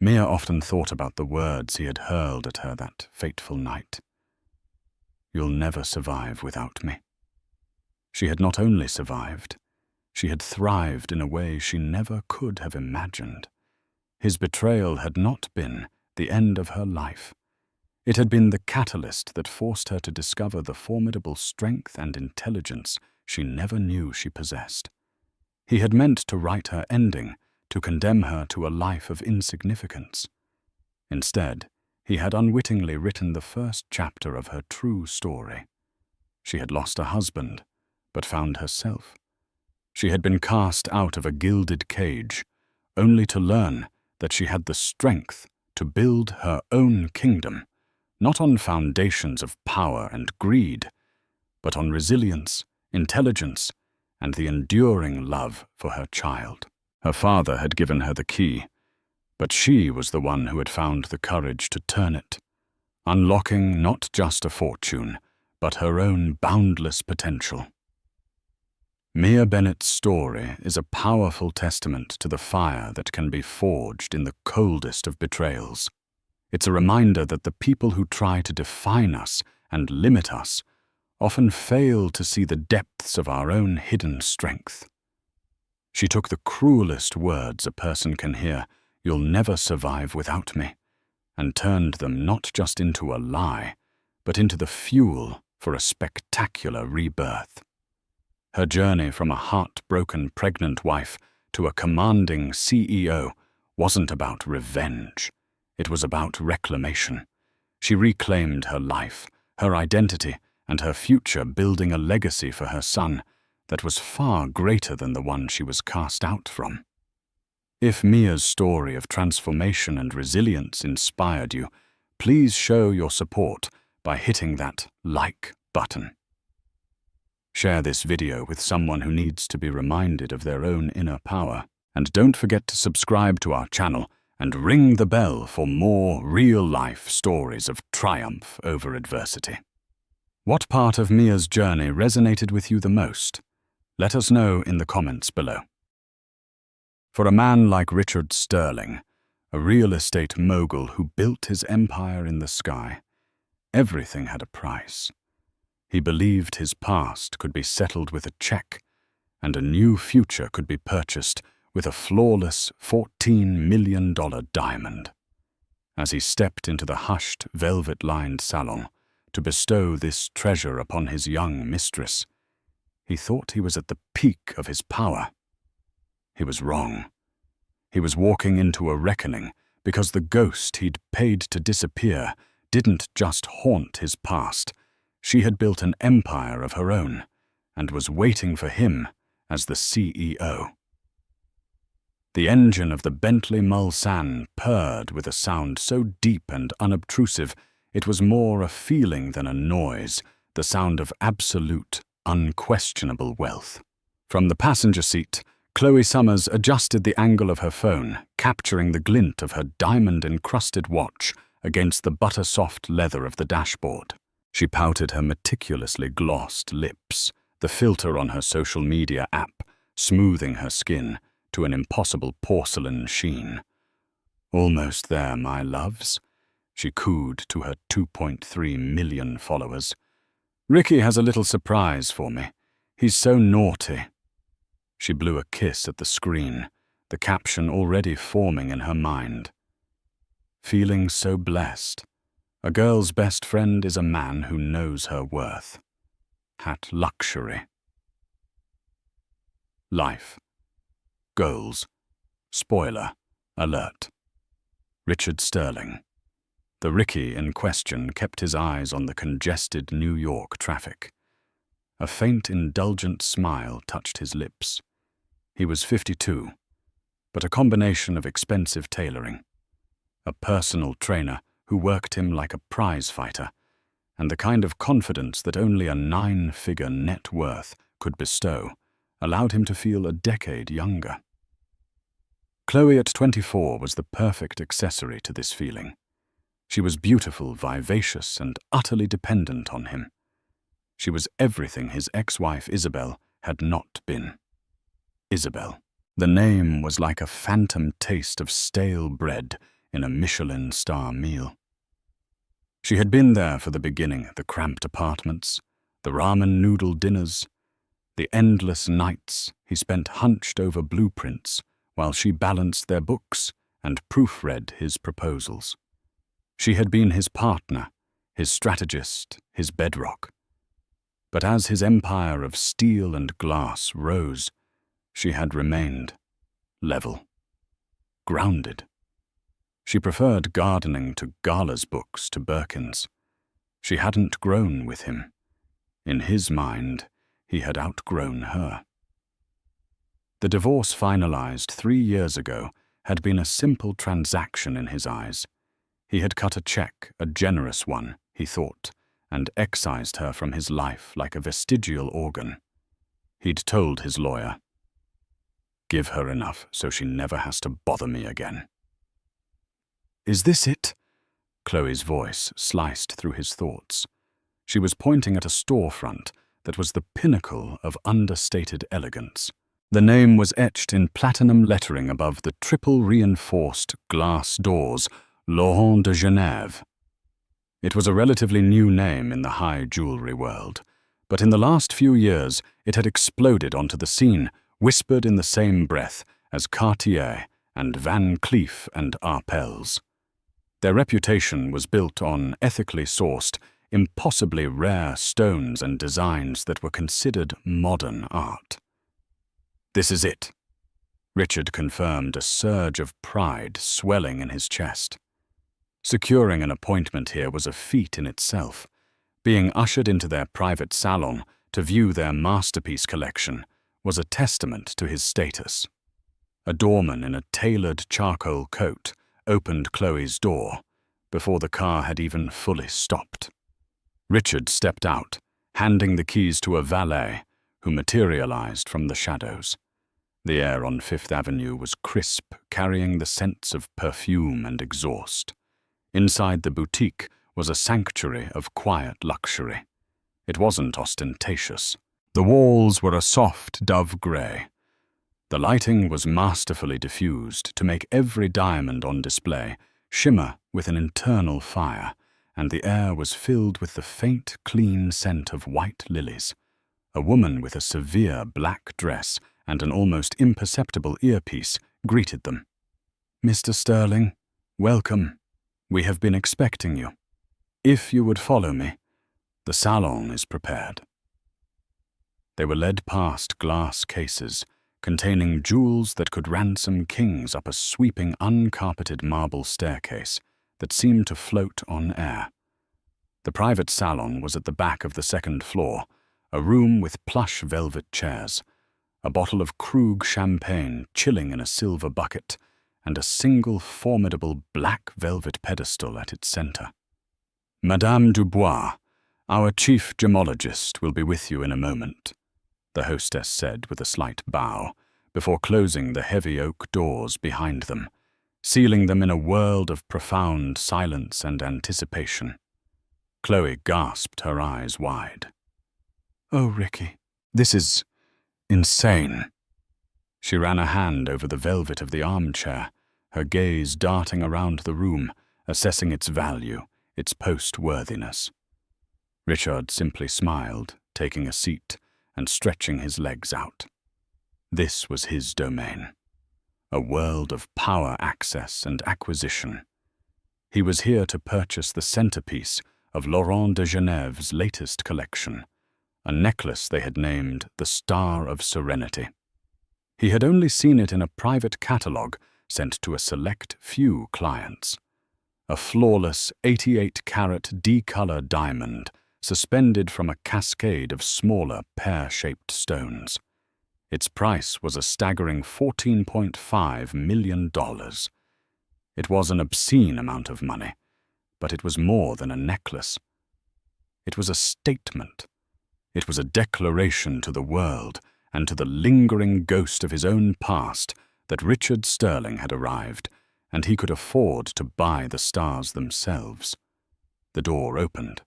Mia often thought about the words he had hurled at her that fateful night. "You'll never survive without me." She had not only survived, she had thrived in a way she never could have imagined. His betrayal had not been the end of her life. It had been the catalyst that forced her to discover the formidable strength and intelligence she never knew she possessed. He had meant to write her ending, to condemn her to a life of insignificance. Instead, he had unwittingly written the first chapter of her true story. She had lost a husband, but found herself. She had been cast out of a gilded cage, only to learn that she had the strength to build her own kingdom, not on foundations of power and greed, but on resilience, intelligence, and the enduring love for her child. Her father had given her the key, but she was the one who had found the courage to turn it, unlocking not just a fortune, but her own boundless potential. Mia Bennett's story is a powerful testament to the fire that can be forged in the coldest of betrayals. It's a reminder that the people who try to define us and limit us often fail to see the depths of our own hidden strength. She took the cruelest words a person can hear, "You'll never survive without me," and turned them not just into a lie, but into the fuel for a spectacular rebirth. Her journey from a heartbroken pregnant wife to a commanding CEO wasn't about revenge. It was about reclamation. She reclaimed her life, her identity, and her future, building a legacy for her son that was far greater than the one she was cast out from. If Mia's story of transformation and resilience inspired you, please show your support by hitting that like button. Share this video with someone who needs to be reminded of their own inner power. And don't forget to subscribe to our channel and ring the bell for more real-life stories of triumph over adversity. What part of Mia's journey resonated with you the most? Let us know in the comments below. For a man like Richard Sterling, a real estate mogul who built his empire in the sky, everything had a price. He believed his past could be settled with a check, and a new future could be purchased with a flawless $14 million diamond. As he stepped into the hushed, velvet-lined salon to bestow this treasure upon his young mistress, he thought he was at the peak of his power. He was wrong. He was walking into a reckoning because the ghost he'd paid to disappear didn't just haunt his past. She had built an empire of her own and was waiting for him as the CEO. The engine of the Bentley Mulsanne purred with a sound so deep and unobtrusive it was more a feeling than a noise, the sound of absolute, unquestionable wealth. From the passenger seat, Chloe Summers adjusted the angle of her phone, capturing the glint of her diamond-encrusted watch against the butter-soft leather of the dashboard. She pouted her meticulously glossed lips, the filter on her social media app smoothing her skin to an impossible porcelain sheen. "Almost there, my loves," she cooed to her 2.3 million followers. Ricky has a little surprise for me. He's so naughty." She blew a kiss at the screen, the caption already forming in her mind. Feeling so blessed. A girl's best friend is a man who knows her worth. Hat luxury. Life. Goals. Spoiler. Alert. Richard Sterling. The Ricky in question kept his eyes on the congested New York traffic. A faint, indulgent smile touched his lips. He was 52, but a combination of expensive tailoring, a personal trainer who worked him like a prize fighter, and the kind of confidence that only a 9-figure net worth could bestow, allowed him to feel a decade younger. Chloe at 24 was the perfect accessory to this feeling. She was beautiful, vivacious, and utterly dependent on him. She was everything his ex-wife Isabel had not been. Isabel. The name was like a phantom taste of stale bread in a Michelin star meal. She had been there for the beginning, the cramped apartments, the ramen noodle dinners, the endless nights he spent hunched over blueprints while she balanced their books and proofread his proposals. She had been his partner, his strategist, his bedrock. But as his empire of steel and glass rose, she had remained level, grounded. She preferred gardening to Gala's books to Birkin's. She hadn't grown with him. In his mind, he had outgrown her. The divorce finalized 3 years ago had been a simple transaction in his eyes. He had cut a check, a generous one, he thought, and excised her from his life like a vestigial organ. He'd told his lawyer, "Give her enough so she never has to bother me again." "Is this it?" Chloe's voice sliced through his thoughts. She was pointing at a storefront that was the pinnacle of understated elegance. The name was etched in platinum lettering above the triple-reinforced glass doors, Laurent de Genève. It was a relatively new name in the high jewelry world, but in the last few years it had exploded onto the scene, whispered in the same breath as Cartier and Van Cleef and Arpels. Their reputation was built on ethically sourced, impossibly rare stones and designs that were considered modern art. "This is it," Richard confirmed, a surge of pride swelling in his chest. Securing an appointment here was a feat in itself. Being ushered into their private salon to view their masterpiece collection was a testament to his status. A doorman in a tailored charcoal coat opened Chloe's door before the car had even fully stopped. Richard stepped out, handing the keys to a valet who materialized from the shadows. The air on Fifth Avenue was crisp, carrying the scents of perfume and exhaust. Inside the boutique was a sanctuary of quiet luxury. It wasn't ostentatious. The walls were a soft dove gray. The lighting was masterfully diffused to make every diamond on display shimmer with an internal fire, and the air was filled with the faint, clean scent of white lilies. A woman with a severe black dress and an almost imperceptible earpiece greeted them. "Mr. Sterling, welcome. We have been expecting you. If you would follow me, the salon is prepared." They were led past glass cases containing jewels that could ransom kings up a sweeping uncarpeted marble staircase that seemed to float on air. The private salon was at the back of the second floor, a room with plush velvet chairs, a bottle of Krug champagne chilling in a silver bucket, and a single formidable black velvet pedestal at its center. "Madame Dubois, our chief gemologist, will be with you in a moment," the hostess said with a slight bow, before closing the heavy oak doors behind them, sealing them in a world of profound silence and anticipation. Chloe gasped, her eyes wide. "Oh, Ricky, this is insane." She ran a hand over the velvet of the armchair, her gaze darting around the room, assessing its value, its post-worthiness. Richard simply smiled, taking a seat and stretching his legs out. This was his domain, a world of power access and acquisition. He was here to purchase the centerpiece of Laurent de Geneve's latest collection, a necklace they had named the Star of Serenity. He had only seen it in a private catalogue sent to a select few clients. A flawless 88-carat D-color diamond suspended from a cascade of smaller pear-shaped stones. Its price was a staggering $14.5 million. It was an obscene amount of money, but it was more than a necklace. It was a statement. It was a declaration to the world and to the lingering ghost of his own past that Richard Sterling had arrived, and he could afford to buy the stars themselves. The door opened.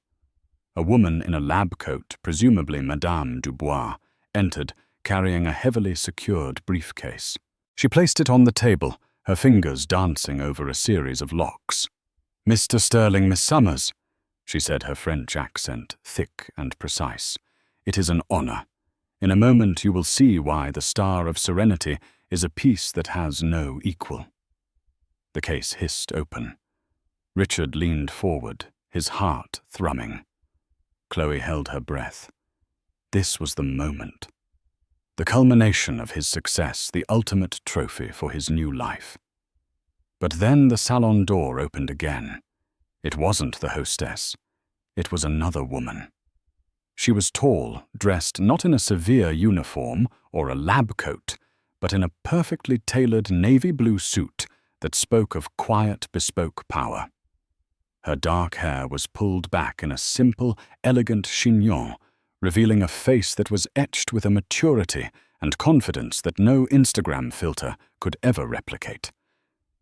A woman in a lab coat, presumably Madame Dubois, entered, carrying a heavily secured briefcase. She placed it on the table, her fingers dancing over a series of locks. "Mr. Sterling, Miss Summers," she said, her French accent thick and precise. "It is an honor. In a moment you will see why the Star of Serenity is a piece that has no equal." The case hissed open. Richard leaned forward, his heart thrumming. Chloe held her breath. This was the moment. The culmination of his success, the ultimate trophy for his new life. But then the salon door opened again. It wasn't the hostess. It was another woman. She was tall, dressed not in a severe uniform or a lab coat, but in a perfectly tailored navy blue suit that spoke of quiet, bespoke power. Her dark hair was pulled back in a simple, elegant chignon, revealing a face that was etched with a maturity and confidence that no Instagram filter could ever replicate.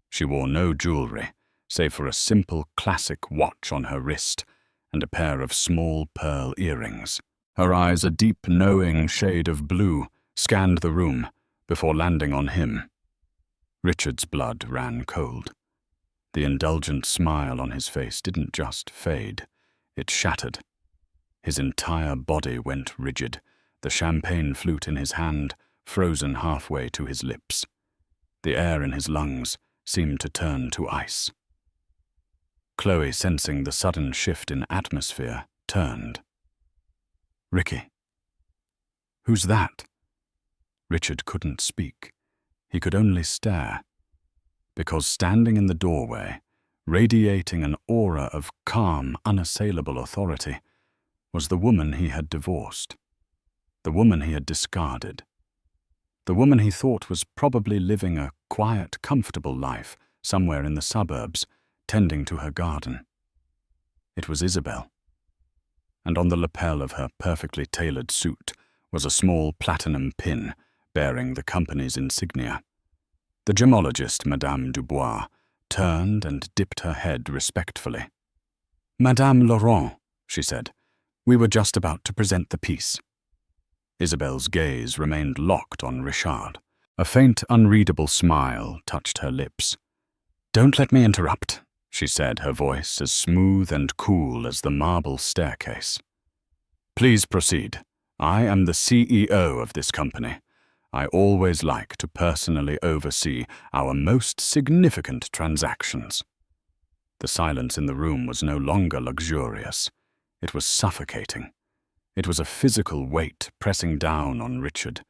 She wore no jewelry, save for a simple classic watch on her wrist and a pair of small pearl earrings. Her eyes, a deep, knowing shade of blue, scanned the room before landing on him. Richard's blood ran cold. The indulgent smile on his face didn't just fade, it shattered. His entire body went rigid, the champagne flute in his hand frozen halfway to his lips. The air in his lungs seemed to turn to ice. Chloe, sensing the sudden shift in atmosphere, turned. "Ricky." "Who's that?" Richard couldn't speak. He could only stare. Because standing in the doorway, radiating an aura of calm, unassailable authority, was the woman he had divorced. The woman he had discarded. The woman he thought was probably living a quiet, comfortable life somewhere in the suburbs, tending to her garden. It was Isabel. And on the lapel of her perfectly tailored suit was a small platinum pin bearing the company's insignia. The gemologist, Madame Dubois, turned and dipped her head respectfully. "Madame Laurent," she said, "we were just about to present the piece." Isabel's gaze remained locked on Richard. A faint, unreadable smile touched her lips. "Don't let me interrupt," she said, her voice as smooth and cool as the marble staircase. "Please proceed. I am the CEO of this company. I always like to personally oversee our most significant transactions." The silence in the room was no longer luxurious. It was suffocating. It was a physical weight pressing down on Richard,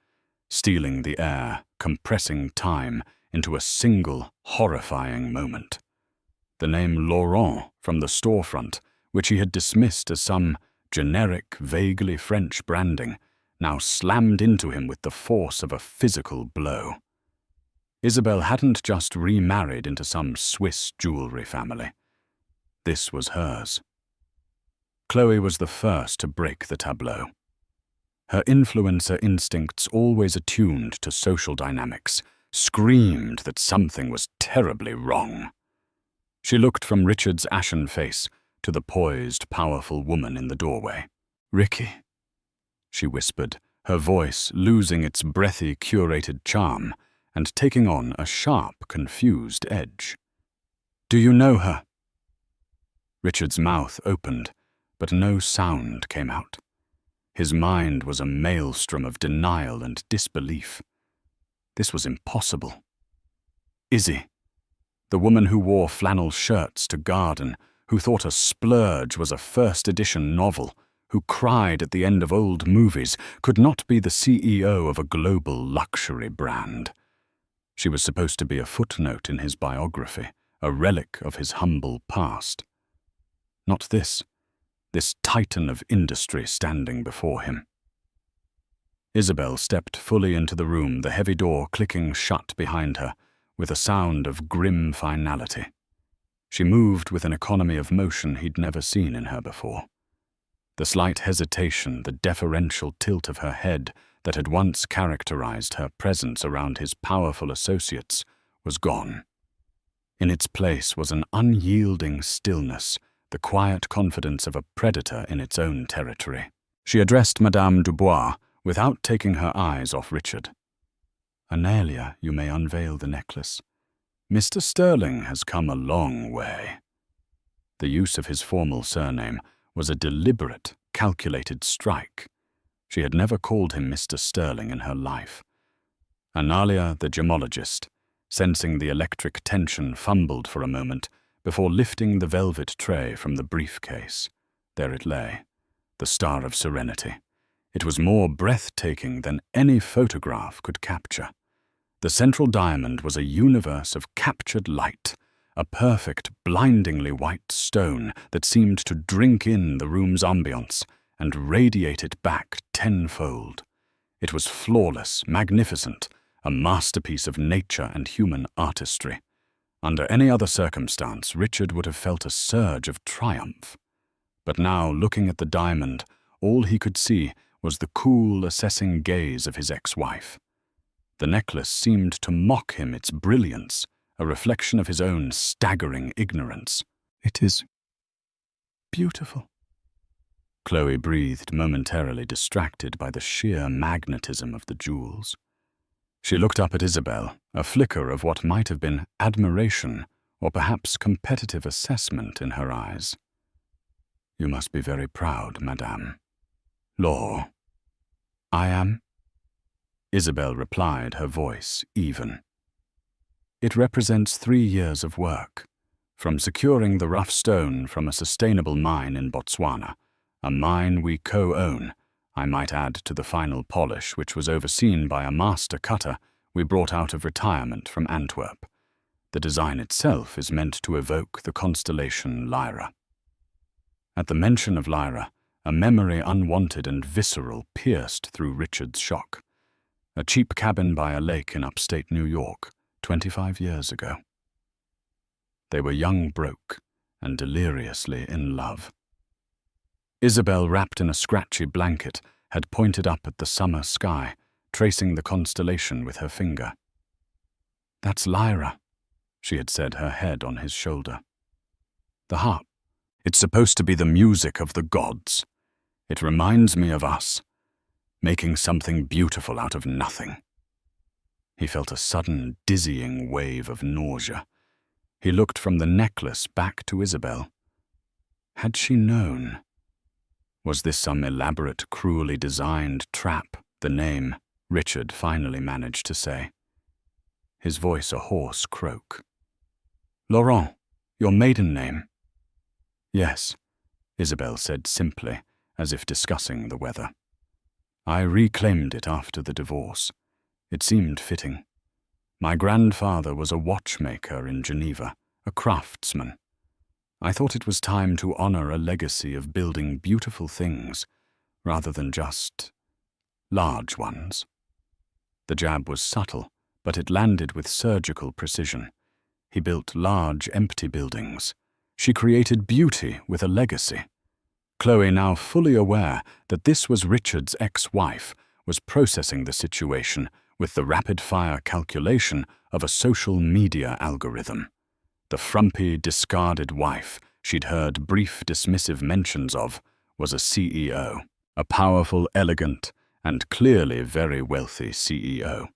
stealing the air, compressing time into a single, horrifying moment. The name Laurent from the storefront, which he had dismissed as some generic, vaguely French branding, now slammed into him with the force of a physical blow. Isabel hadn't just remarried into some Swiss jewelry family. This was hers. Chloe was the first to break the tableau. Her influencer instincts, always attuned to social dynamics, screamed that something was terribly wrong. She looked from Richard's ashen face to the poised, powerful woman in the doorway. "Ricky," she whispered, her voice losing its breathy, curated charm and taking on a sharp, confused edge. "Do you know her?" Richard's mouth opened, but no sound came out. His mind was a maelstrom of denial and disbelief. This was impossible. Izzy, the woman who wore flannel shirts to garden, who thought a splurge was a first-edition novel, who cried at the end of old movies, could not be the CEO of a global luxury brand. She was supposed to be a footnote in his biography, a relic of his humble past. Not this titan of industry standing before him. Isabel stepped fully into the room, the heavy door clicking shut behind her, with a sound of grim finality. She moved with an economy of motion he'd never seen in her before. The slight hesitation, the deferential tilt of her head that had once characterized her presence around his powerful associates was gone. In its place was an unyielding stillness, the quiet confidence of a predator in its own territory. She addressed Madame Dubois without taking her eyes off Richard. "Analia, you may unveil the necklace. Mr. Sterling has come a long way." The use of his formal surname was a deliberate, calculated strike. She had never called him Mr. Sterling in her life. Analia, the gemologist, sensing the electric tension, fumbled for a moment before lifting the velvet tray from the briefcase. There it lay, the Star of Serenity. It was more breathtaking than any photograph could capture. The central diamond was a universe of captured light, a perfect, blindingly white stone that seemed to drink in the room's ambience and radiate it back tenfold. It was flawless, magnificent, a masterpiece of nature and human artistry. Under any other circumstance, Richard would have felt a surge of triumph. But now, looking at the diamond, all he could see was the cool, assessing gaze of his ex-wife. The necklace seemed to mock him its brilliance, a reflection of his own staggering ignorance. "It is beautiful," Chloe breathed, momentarily distracted by the sheer magnetism of the jewels. She looked up at Isabel, a flicker of what might have been admiration or perhaps competitive assessment in her eyes. "You must be very proud, madame." "Law." "I am," Isabel replied, her voice even. "It represents 3 years of work, from securing the rough stone from a sustainable mine in Botswana, a mine we co-own, I might add, to the final polish, which was overseen by a master cutter we brought out of retirement from Antwerp. The design itself is meant to evoke the constellation Lyra." At the mention of Lyra, a memory unwanted and visceral pierced through Richard's shock. A cheap cabin by a lake in upstate New York, 25 years ago. They were young broke and deliriously in love. Isabel, wrapped in a scratchy blanket, had pointed up at the summer sky, tracing the constellation with her finger. "That's Lyra," she had said, her head on his shoulder. "The harp. It's supposed to be the music of the gods. It reminds me of us, making something beautiful out of nothing." He felt a sudden, dizzying wave of nausea. He looked from the necklace back to Isabel. Had she known? Was this some elaborate, cruelly designed trap, the name Richard finally managed to say? His voice a hoarse croak. "Laurent, your maiden name?" "Yes," Isabel said simply, as if discussing the weather. "I reclaimed it after the divorce. It seemed fitting. My grandfather was a watchmaker in Geneva, a craftsman. I thought it was time to honor a legacy of building beautiful things, rather than just large ones." The jab was subtle, but it landed with surgical precision. He built large, empty buildings. She created beauty with a legacy. Chloe, now fully aware that this was Richard's ex-wife, was processing the situation with the rapid-fire calculation of a social media algorithm. The frumpy, discarded wife she'd heard brief, dismissive mentions of was a CEO, a powerful, elegant, and clearly very wealthy CEO.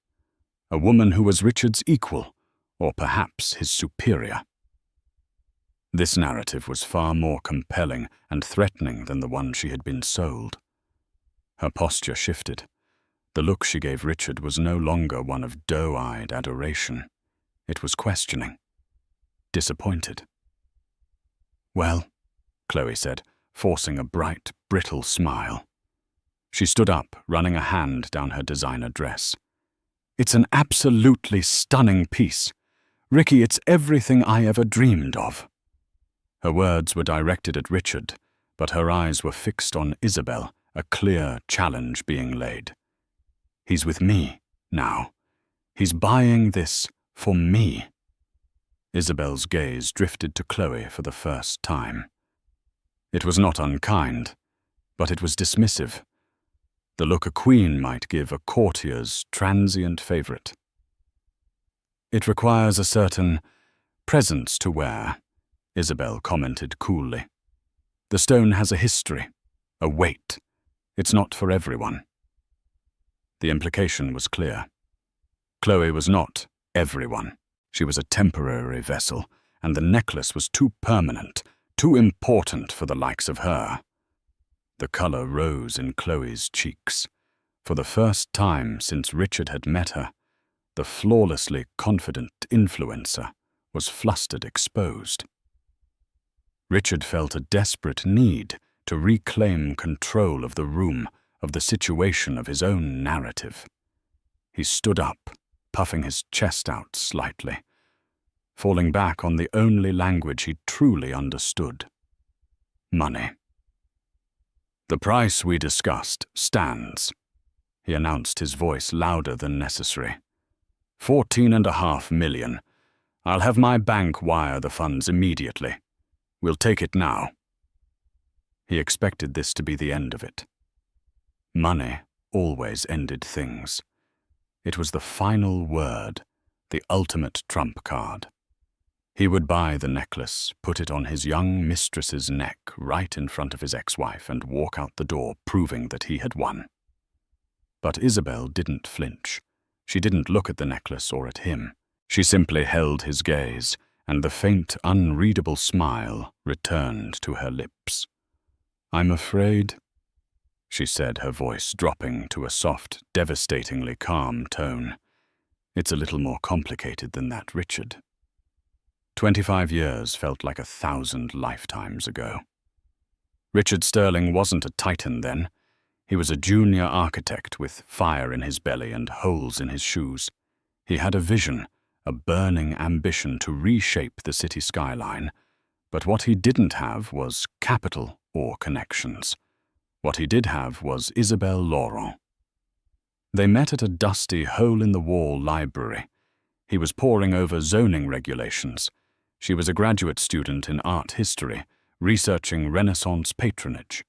A woman who was Richard's equal, or perhaps his superior. This narrative was far more compelling and threatening than the one she had been sold. Her posture shifted. The look she gave Richard was no longer one of doe-eyed adoration. It was questioning, disappointed. "Well," Chloe said, forcing a bright, brittle smile. She stood up, running a hand down her designer dress. "It's an absolutely stunning piece. Ricky, it's everything I ever dreamed of." Her words were directed at Richard, but her eyes were fixed on Isabel, a clear challenge being laid. "He's with me now. He's buying this for me." Isabel's gaze drifted to Chloe for the first time. It was not unkind, but it was dismissive. The look a queen might give a courtier's transient favorite. "It requires a certain presence to wear," Isabel commented coolly. "The stone has a history, a weight. It's not for everyone." The implication was clear. Chloe was not everyone. She was a temporary vessel, and the necklace was too permanent, too important for the likes of her. The color rose in Chloe's cheeks. For the first time since Richard had met her, the flawlessly confident influencer was flustered, exposed. Richard felt a desperate need to reclaim control of the room, of the situation, of his own narrative. He stood up, puffing his chest out slightly, falling back on the only language he truly understood: money. "The price we discussed stands," he announced, his voice louder than necessary. $14.5 million. I'll have my bank wire the funds immediately. We'll take it now." He expected this to be the end of it. Money always ended things. It was the final word, the ultimate trump card. He would buy the necklace, put it on his young mistress's neck right in front of his ex-wife, and walk out the door, proving that he had won. But Isabel didn't flinch. She didn't look at the necklace or at him. She simply held his gaze, and the faint, unreadable smile returned to her lips. "I'm afraid," she said, her voice dropping to a soft, devastatingly calm tone. "It's a little more complicated than that, Richard." 25 years felt like 1,000 lifetimes ago. Richard Sterling wasn't a titan then. He was a junior architect with fire in his belly and holes in his shoes. He had a vision, a burning ambition to reshape the city skyline. But what he didn't have was capital or connections. What he did have was Isabelle Laurent. They met at a dusty, hole-in-the-wall library. He was poring over zoning regulations. She was a graduate student in art history, researching Renaissance patronage.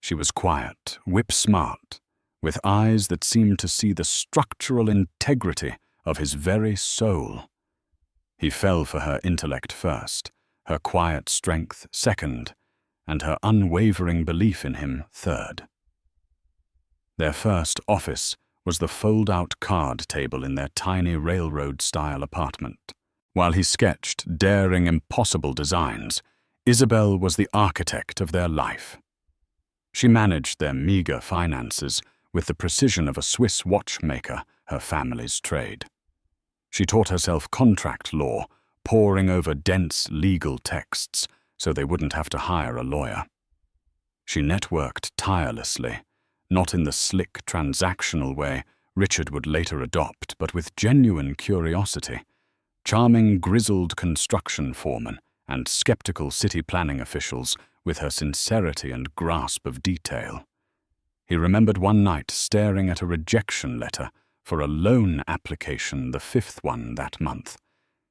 She was quiet, whip-smart, with eyes that seemed to see the structural integrity of his very soul. He fell for her intellect first, her quiet strength second, and her unwavering belief in him third. Their first office was the fold-out card table in their tiny railroad-style apartment. While he sketched daring, impossible designs, Isabel was the architect of their life. She managed their meager finances with the precision of a Swiss watchmaker, her family's trade. She taught herself contract law, poring over dense legal texts so they wouldn't have to hire a lawyer. She networked tirelessly, not in the slick transactional way Richard would later adopt, but with genuine curiosity. Charming grizzled construction foremen and skeptical city planning officials with her sincerity and grasp of detail. He remembered one night staring at a rejection letter for a loan application, the 5th one that month.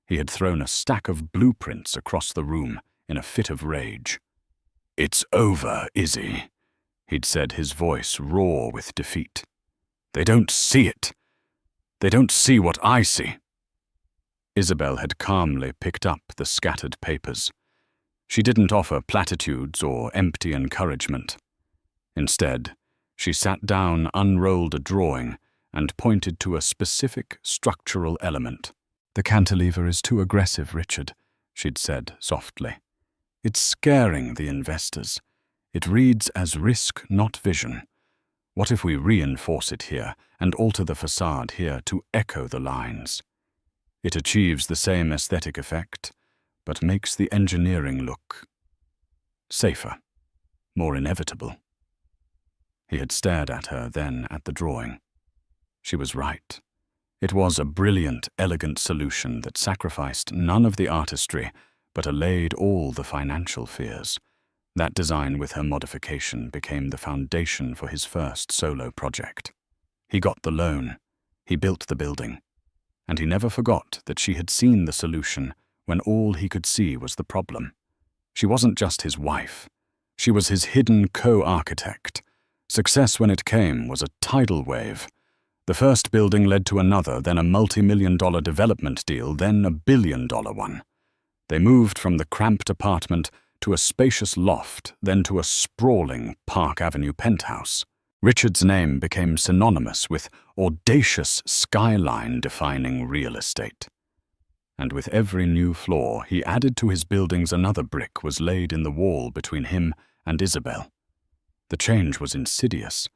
He had thrown a stack of blueprints across the room in a fit of rage. "It's over, Izzy," he'd said, his voice raw with defeat. "They don't see it. They don't see what I see." Isabel had calmly picked up the scattered papers. She didn't offer platitudes or empty encouragement. Instead, she sat down, unrolled a drawing, and pointed to a specific structural element. "The cantilever is too aggressive, Richard," she'd said softly. It's scaring the investors. It reads as risk, not vision. What if we reinforce it here and alter the facade here to echo the lines? It achieves the same aesthetic effect, but makes the engineering look safer, more inevitable. He had stared at her, then at the drawing. She was right. It was a brilliant, elegant solution that sacrificed none of the artistry, but allayed all the financial fears. That design with her modification became the foundation for his first solo project. He got the loan, he built the building, and he never forgot that she had seen the solution when all he could see was the problem. She wasn't just his wife. She was his hidden co-architect. Success when it came was a tidal wave. The first building led to another, then a multi-million-dollar development deal, then a billion-dollar one. They moved from the cramped apartment to a spacious loft, then to a sprawling Park Avenue penthouse. Richard's name became synonymous with audacious skyline-defining real estate. And with every new floor he added to his buildings, another brick was laid in the wall between him and Isabel. The change was insidious.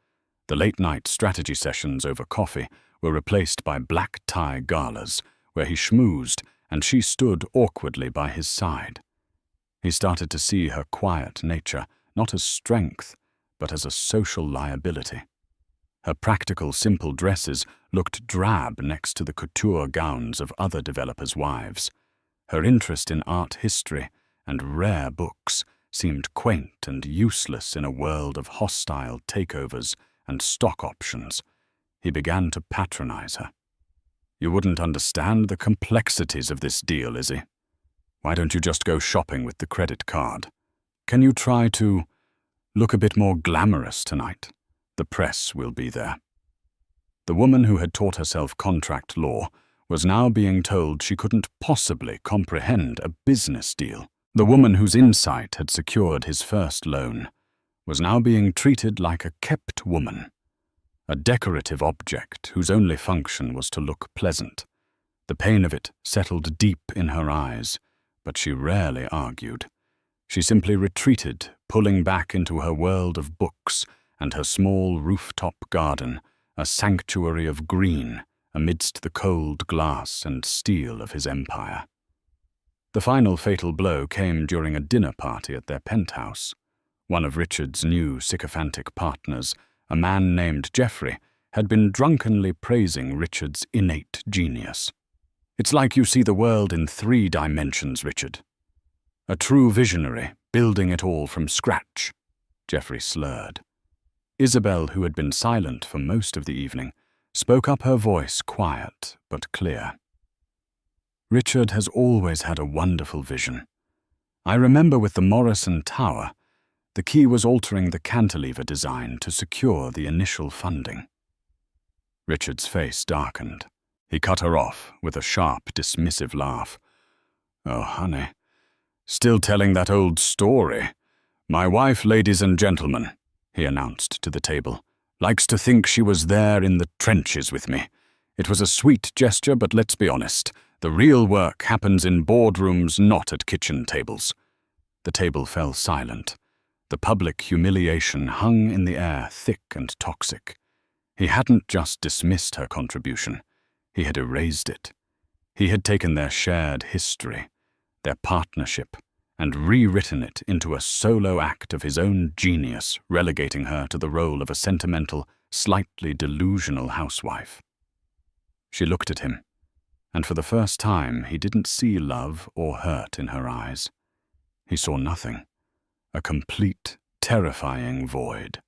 The late-night strategy sessions over coffee were replaced by black-tie galas, where he schmoozed and she stood awkwardly by his side. He started to see her quiet nature, not as strength, but as a social liability. Her practical, simple dresses looked drab next to the couture gowns of other developers' wives. Her interest in art history and rare books seemed quaint and useless in a world of hostile takeovers and stock options. He began to patronize her. "You wouldn't understand the complexities of this deal, Izzy. Why don't you just go shopping with the credit card? Can you try to look a bit more glamorous tonight? The press will be there." The woman who had taught herself contract law was now being told she couldn't possibly comprehend a business deal. The woman whose insight had secured his first loan was now being treated like a kept woman, a decorative object whose only function was to look pleasant. The pain of it settled deep in her eyes, but she rarely argued. She simply retreated, pulling back into her world of books and her small rooftop garden, a sanctuary of green amidst the cold glass and steel of his empire. The final fatal blow came during a dinner party at their penthouse. One of Richard's new sycophantic partners, a man named Jeffrey, had been drunkenly praising Richard's innate genius. "It's like you see the world in 3 dimensions, Richard. A true visionary, building it all from scratch," Jeffrey slurred. Isabel, who had been silent for most of the evening, spoke up, her voice quiet but clear. "Richard has always had a wonderful vision. I remember with the Morrison Tower, the key was altering the cantilever design to secure the initial funding." Richard's face darkened. He cut her off with a sharp, dismissive laugh. "Oh, honey, still telling that old story. My wife, ladies and gentlemen," he announced to the table, "likes to think she was there in the trenches with me. It was a sweet gesture, but let's be honest. The real work happens in boardrooms, not at kitchen tables." The table fell silent. The public humiliation hung in the air, thick and toxic. He hadn't just dismissed her contribution. He had erased it. He had taken their shared history, their partnership, and rewritten it into a solo act of his own genius, relegating her to the role of a sentimental, slightly delusional housewife. She looked at him, and for the first time he didn't see love or hurt in her eyes. He saw nothing. A complete, terrifying void.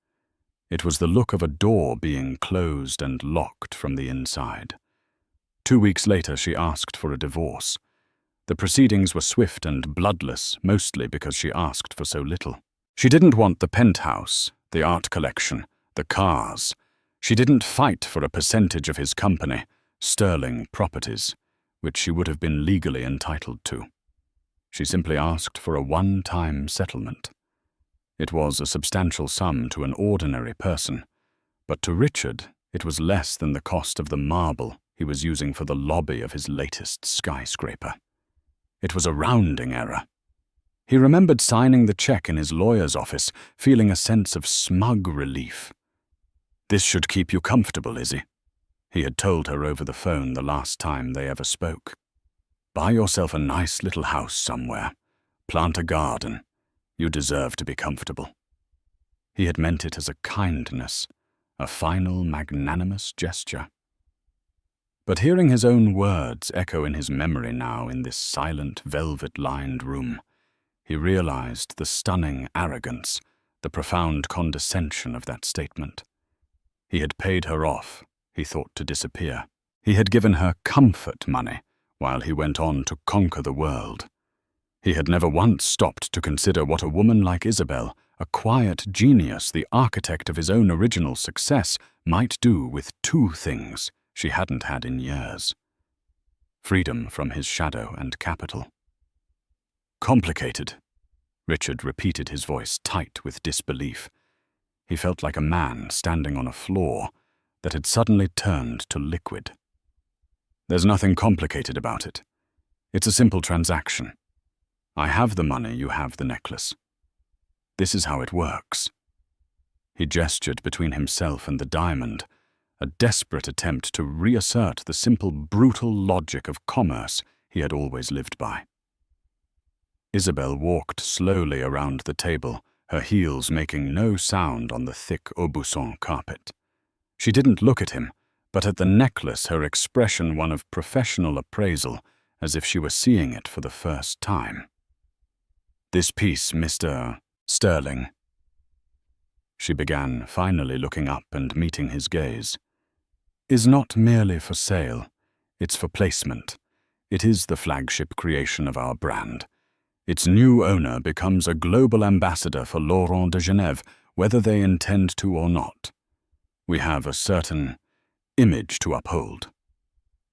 It was the look of a door being closed and locked from the inside. 2 weeks later, she asked for a divorce. The proceedings were swift and bloodless, mostly because she asked for so little. She didn't want the penthouse, the art collection, the cars. She didn't fight for a percentage of his company, Sterling Properties, which she would have been legally entitled to. She simply asked for a one-time settlement. It was a substantial sum to an ordinary person, but to Richard it was less than the cost of the marble he was using for the lobby of his latest skyscraper. It was a rounding error. He remembered signing the check in his lawyer's office, feeling a sense of smug relief. "This should keep you comfortable, Izzy," he had told her over the phone the last time they ever spoke. "Buy yourself a nice little house somewhere. Plant a garden. You deserve to be comfortable." He had meant it as a kindness, a final magnanimous gesture. But hearing his own words echo in his memory now in this silent, velvet-lined room, he realized the stunning arrogance, the profound condescension of that statement. He had paid her off, he thought, to disappear. He had given her comfort money while he went on to conquer the world. He had never once stopped to consider what a woman like Isabel, a quiet genius, the architect of his own original success, might do with two things she hadn't had in years: freedom from his shadow and capital. "Complicated," Richard repeated, his voice tight with disbelief. He felt like a man standing on a floor that had suddenly turned to liquid. "There's nothing complicated about it. It's a simple transaction. I have the money, you have the necklace. This is how it works." He gestured between himself and the diamond, a desperate attempt to reassert the simple, brutal logic of commerce he had always lived by. Isabel walked slowly around the table, her heels making no sound on the thick Aubusson carpet. She didn't look at him, but at the necklace, her expression one of professional appraisal, as if she were seeing it for the first time. "This piece, Mr. Sterling," she began, finally looking up and meeting his gaze, "is not merely for sale. It's for placement. It is the flagship creation of our brand. Its new owner becomes a global ambassador for Laurent de Genève, whether they intend to or not. We have a certain image to uphold."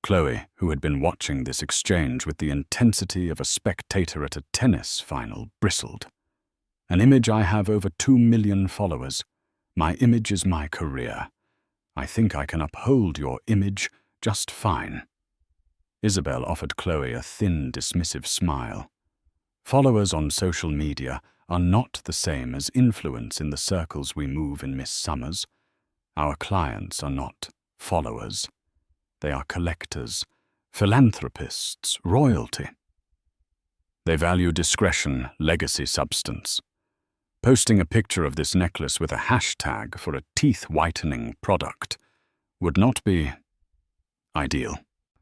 Chloe, who had been watching this exchange with the intensity of a spectator at a tennis final, bristled. "An image I have over 2 million followers. My image is my career. I think I can uphold your image just fine." Isabel offered Chloe a thin, dismissive smile. "Followers on social media are not the same as influence in the circles we move in, Miss Summers. Our clients are not followers. They are collectors, philanthropists, royalty. They value discretion, legacy, substance. Posting a picture of this necklace with a hashtag for a teeth-whitening product would not be ideal."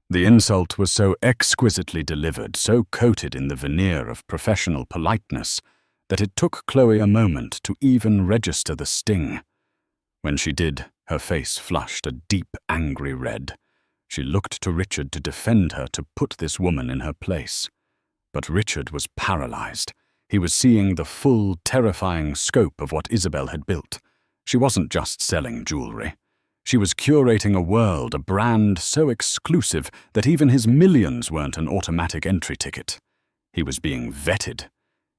The insult was so exquisitely delivered, so coated in the veneer of professional politeness, that it took Chloe a moment to even register the sting. When she did, her face flushed a deep, angry red. She looked to Richard to defend her, to put this woman in her place. But Richard was paralyzed. He was seeing the full, terrifying scope of what Isabel had built. She wasn't just selling jewelry. She was curating a world, a brand so exclusive that even his millions weren't an automatic entry ticket. He was being vetted.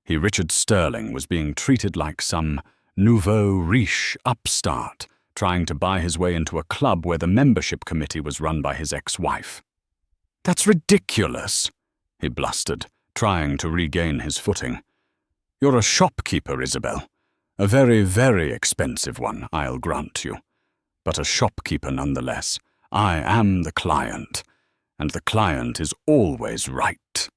He, Richard Sterling, was being treated like some nouveau riche upstart, trying to buy his way into a club where the membership committee was run by his ex-wife. "That's ridiculous," he blustered, trying to regain his footing. "You're a shopkeeper, Isabel. A very, very expensive one, I'll grant you. But a shopkeeper nonetheless. I am the client, and the client is always right."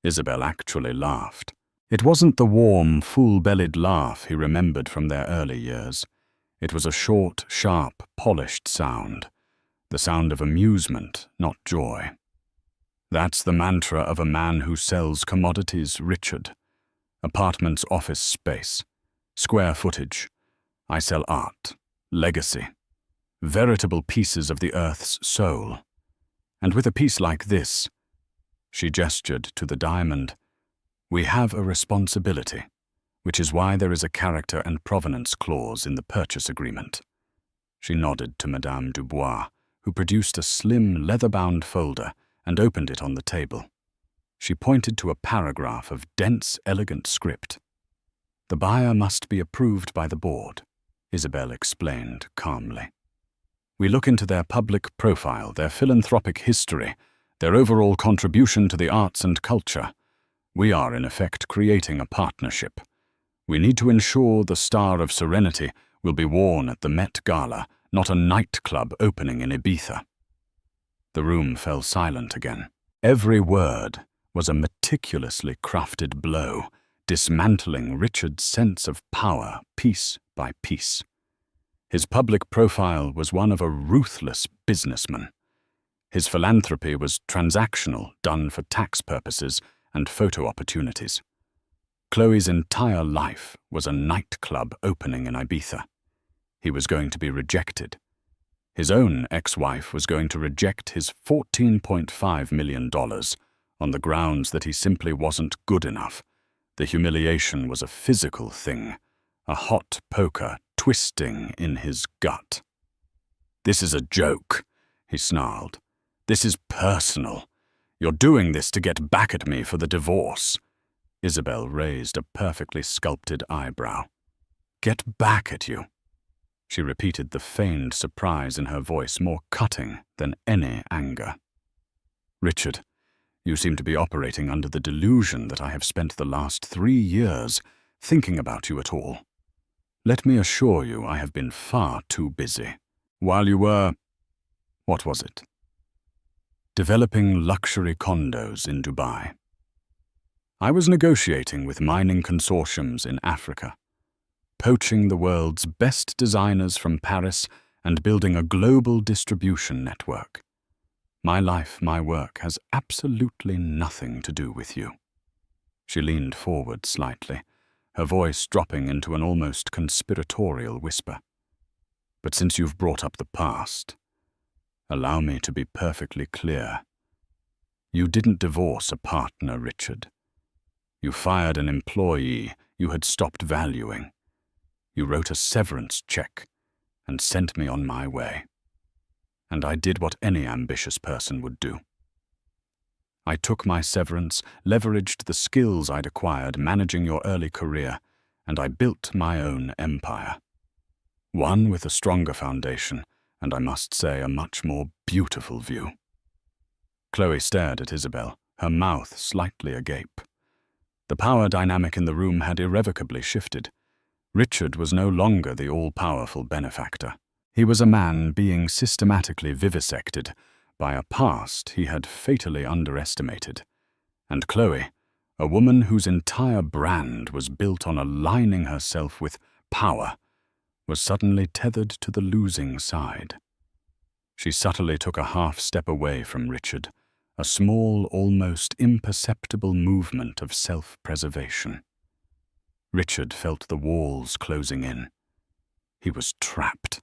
Isabel actually laughed. It wasn't the warm, full-bellied laugh he remembered from their early years. It was a short, sharp, polished sound, the sound of amusement, not joy. "That's the mantra of a man who sells commodities, Richard. Apartments, office space, square footage. I sell art, legacy, veritable pieces of the earth's soul. And with a piece like this," she gestured to the diamond, "we have a responsibility, which is why there is a character and provenance clause in the purchase agreement." She nodded to Madame Dubois, who produced a slim, leather-bound folder and opened it on the table. She pointed to a paragraph of dense, elegant script. "The buyer must be approved by the board," Isabel explained calmly. "We look into their public profile, their philanthropic history, their overall contribution to the arts and culture. We are, in effect, creating a partnership. We need to ensure the Star of Serenity will be worn at the Met Gala, not a nightclub opening in Ibiza. The room fell silent again. Every word was a meticulously crafted blow, dismantling Richard's sense of power piece by piece. His public profile was one of a ruthless businessman. His philanthropy was transactional, done for tax purposes and photo opportunities. Chloe's entire life was a nightclub opening in Ibiza. He was going to be rejected. His own ex-wife was going to reject his $14.5 million on the grounds that he simply wasn't good enough. The humiliation was a physical thing, a hot poker twisting in his gut. "This is a joke," he snarled. "This is personal. You're doing this to get back at me for the divorce." Isabel raised a perfectly sculpted eyebrow. "Get back at you?" She repeated the feigned surprise in her voice, more cutting than any anger. "Richard, you seem to be operating under the delusion that I have spent the last 3 years thinking about you at all. Let me assure you I have been far too busy. While you were— what was it? Developing luxury condos in Dubai. I was negotiating with mining consortiums in Africa, poaching the world's best designers from Paris and building a global distribution network. My life, my work, has absolutely nothing to do with you." She leaned forward slightly, her voice dropping into an almost conspiratorial whisper. "But since you've brought up the past, allow me to be perfectly clear. You didn't divorce a partner, Richard. You fired an employee you had stopped valuing. You wrote a severance check and sent me on my way. And I did what any ambitious person would do. I took my severance, leveraged the skills I'd acquired managing your early career, and I built my own empire. One with a stronger foundation, and I must say a much more beautiful view." Chloe stared at Isabel, her mouth slightly agape. The power dynamic in the room had irrevocably shifted. Richard was no longer the all-powerful benefactor. He was a man being systematically vivisected by a past he had fatally underestimated. And Chloe, a woman whose entire brand was built on aligning herself with power, was suddenly tethered to the losing side. She subtly took a half-step away from Richard, a small, almost imperceptible movement of self-preservation. Richard felt the walls closing in. He was trapped.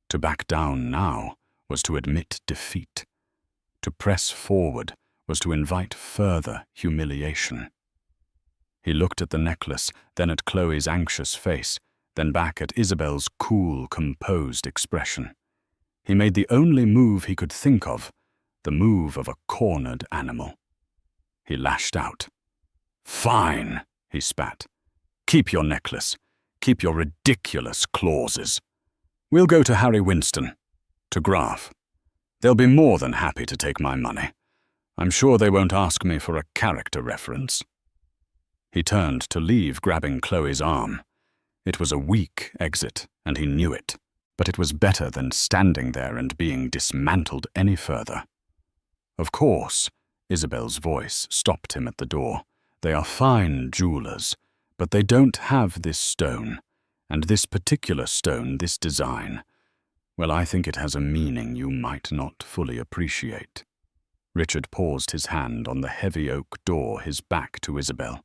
To back down now was to admit defeat. To press forward was to invite further humiliation. He looked at the necklace, then at Chloe's anxious face, then back at Isabel's cool, composed expression. He made the only move he could think of, the move of a cornered animal. He lashed out. "Fine," he spat. "Keep your necklace. Keep your ridiculous clauses. We'll go to Harry Winston, to Graf. They'll be more than happy to take my money. I'm sure they won't ask me for a character reference." He turned to leave, grabbing Chloe's arm. It was a weak exit, and he knew it, but it was better than standing there and being dismantled any further. "Of course," Isabel's voice stopped him at the door. "They are fine jewelers, but they don't have this stone, and this particular stone, this design. Well, I think it has a meaning you might not fully appreciate." Richard paused his hand on the heavy oak door, his back to Isabel.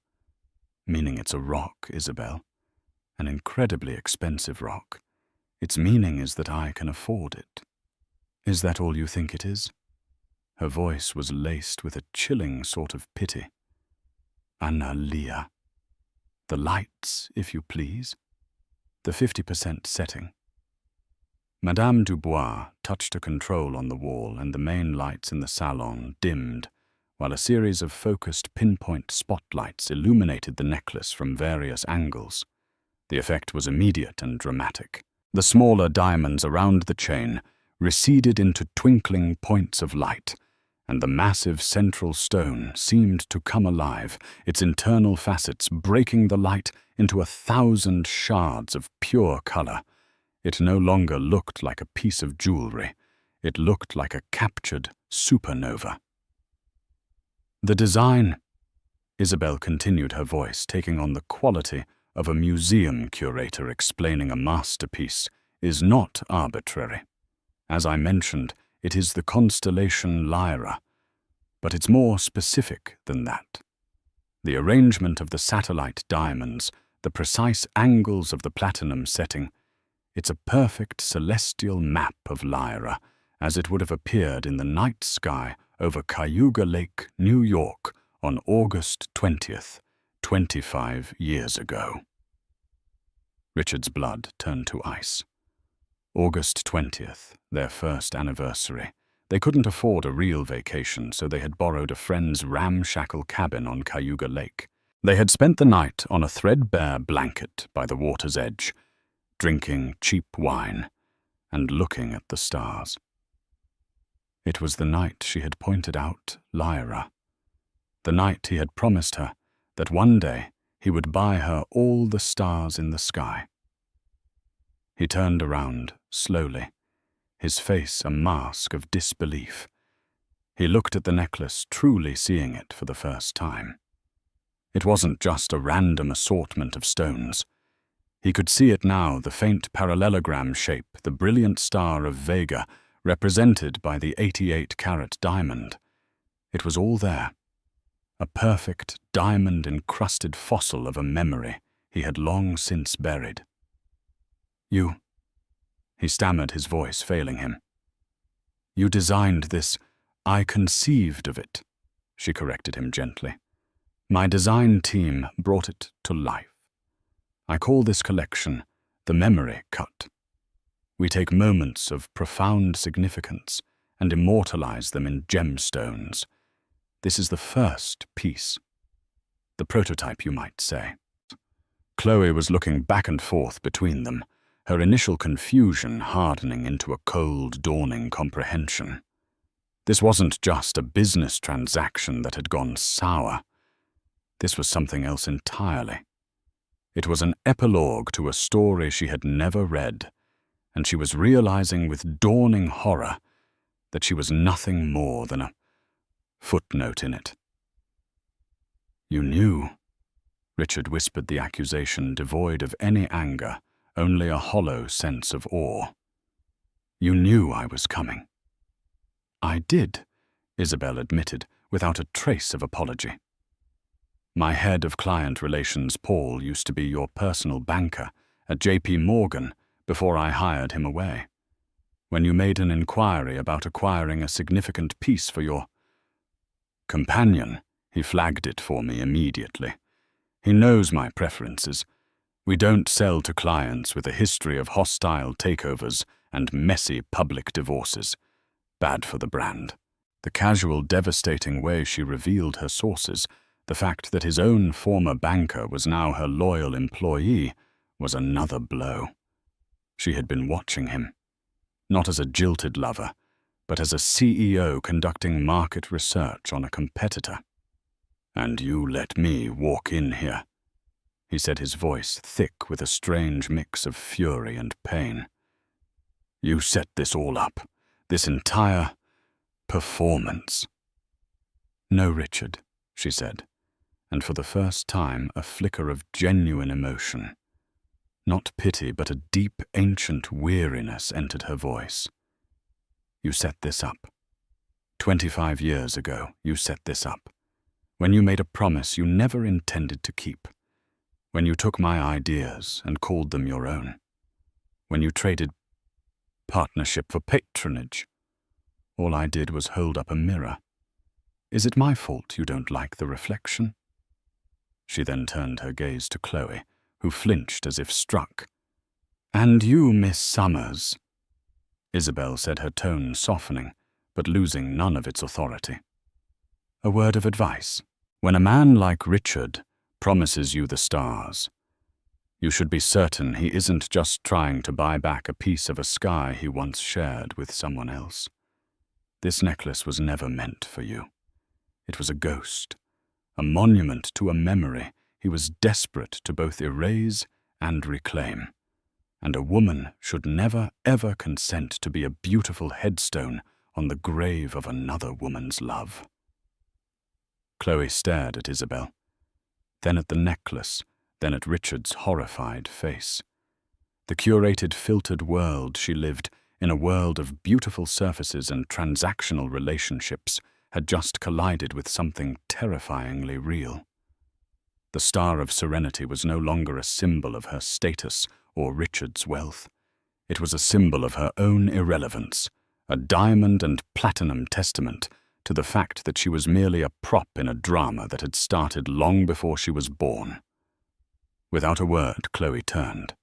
"Meaning it's a rock, Isabel. An incredibly expensive rock. Its meaning is that I can afford it." "Is that all you think it is?" Her voice was laced with a chilling sort of pity. "Analia. The lights, if you please. The 50% setting." Madame Dubois touched a control on the wall, and the main lights in the salon dimmed, while a series of focused pinpoint spotlights illuminated the necklace from various angles. The effect was immediate and dramatic. The smaller diamonds around the chain receded into twinkling points of light, and the massive central stone seemed to come alive, its internal facets breaking the light into 1,000 shards of pure color. It no longer looked like a piece of jewelry. It looked like a captured supernova. The design, Isabel continued, her voice taking on the quality of a museum curator explaining a masterpiece, is not arbitrary. As I mentioned, it is the constellation Lyra, but it's more specific than that. The arrangement of the satellite diamonds, the precise angles of the platinum setting, it's a perfect celestial map of Lyra, as it would have appeared in the night sky over Cayuga Lake, New York, on August 20th, 25 years ago. Richard's blood turned to ice. August 20th, their first anniversary. They couldn't afford a real vacation, so they had borrowed a friend's ramshackle cabin on Cayuga Lake. They had spent the night on a threadbare blanket by the water's edge, drinking cheap wine and looking at the stars. It was the night she had pointed out Lyra. The night he had promised her that one day he would buy her all the stars in the sky. He turned around slowly, his face a mask of disbelief. He looked at the necklace, truly seeing it for the first time. It wasn't just a random assortment of stones. He could see it now, the faint parallelogram shape, the brilliant star of Vega, represented by the 88-carat diamond. It was all there. A perfect diamond-encrusted fossil of a memory he had long since buried. "You," he stammered, his voice failing him. "You designed this. I conceived of it," she corrected him gently. "My design team brought it to life. I call this collection the Memory Cut. We take moments of profound significance and immortalize them in gemstones. This is the first piece. The prototype, you might say." Chloe was looking back and forth between them, her initial confusion hardening into a cold, dawning comprehension. This wasn't just a business transaction that had gone sour. This was something else entirely. It was an epilogue to a story she had never read, and she was realizing with dawning horror that she was nothing more than a footnote in it. "You knew," Richard whispered the accusation, devoid of any anger, only a hollow sense of awe. "You knew I was coming." "I did," Isabel admitted, without a trace of apology. "My head of client relations, Paul, used to be your personal banker at J.P. Morgan before I hired him away. When you made an inquiry about acquiring a significant piece for your companion, he flagged it for me immediately. He knows my preferences. We don't sell to clients with a history of hostile takeovers and messy public divorces. Bad for the brand." The casual, devastating way she revealed her sources, the fact that his own former banker was now her loyal employee, was another blow. She had been watching him, not as a jilted lover, but as a CEO conducting market research on a competitor. "And you let me walk in here," he said, his voice thick with a strange mix of fury and pain. "You set this all up, this entire performance." "No, Richard," she said, and for the first time a flicker of genuine emotion. Not pity, but a deep, ancient weariness entered her voice. "You set this up. 25 years ago, you set this up. When you made a promise you never intended to keep. When you took my ideas and called them your own. When you traded partnership for patronage. All I did was hold up a mirror. Is it my fault you don't like the reflection?" She then turned her gaze to Chloe, who flinched as if struck. "And you, Miss Summers," Isabel said, her tone softening, but losing none of its authority. "A word of advice. When a man like Richard promises you the stars, you should be certain he isn't just trying to buy back a piece of a sky he once shared with someone else. This necklace was never meant for you. It was a ghost, a monument to a memory he was desperate to both erase and reclaim. And a woman should never, ever consent to be a beautiful headstone on the grave of another woman's love. Chloe stared at Isabel, then at the necklace, then at Richard's horrified face. The curated, filtered world she lived in, a world of beautiful surfaces and transactional relationships, had just collided with something terrifyingly real. The Star of Serenity was no longer a symbol of her status or Richard's wealth. It was a symbol of her own irrelevance, a diamond and platinum testament to the fact that she was merely a prop in a drama that had started long before she was born. Without a word, Chloe turned.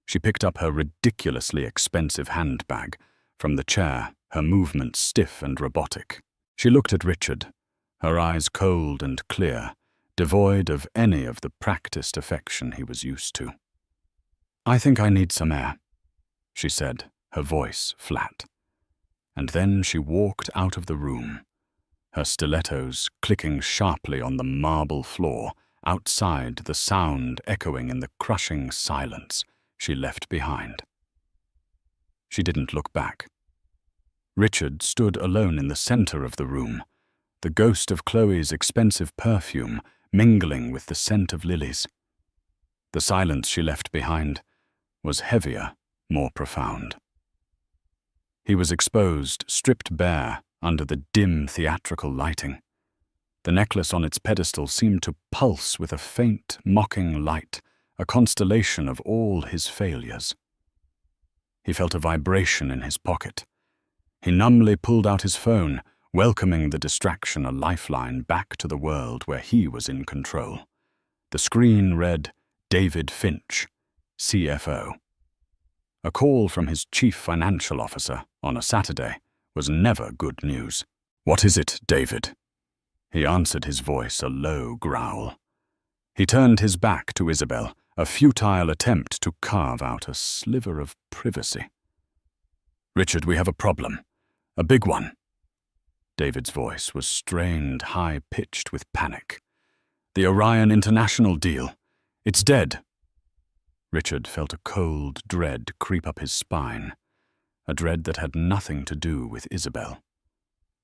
She picked up her ridiculously expensive handbag from the chair, her movements stiff and robotic. She looked at Richard, her eyes cold and clear, devoid of any of the practiced affection he was used to. "I think I need some air," she said, her voice flat. And then she walked out of the room, her stilettos clicking sharply on the marble floor outside, the sound echoing in the crushing silence she left behind. She didn't look back. Richard stood alone in the center of the room, the ghost of Chloe's expensive perfume mingling with the scent of lilies. The silence she left behind was heavier, more profound. He was exposed, stripped bare, under the dim theatrical lighting. The necklace on its pedestal seemed to pulse with a faint, mocking light, a constellation of all his failures. He felt a vibration in his pocket. He numbly pulled out his phone, welcoming the distraction, a lifeline back to the world where he was in control. The screen read, "David Finch, CFO." A call from his chief financial officer on a Saturday was never good news. "What is it, David?" He answered, his voice a low growl. He turned his back to Isabel, a futile attempt to carve out a sliver of privacy. "Richard, we have a problem. A big one." David's voice was strained, high-pitched with panic. "The Orion International deal. It's dead." Richard felt a cold dread creep up his spine, a dread that had nothing to do with Isabel.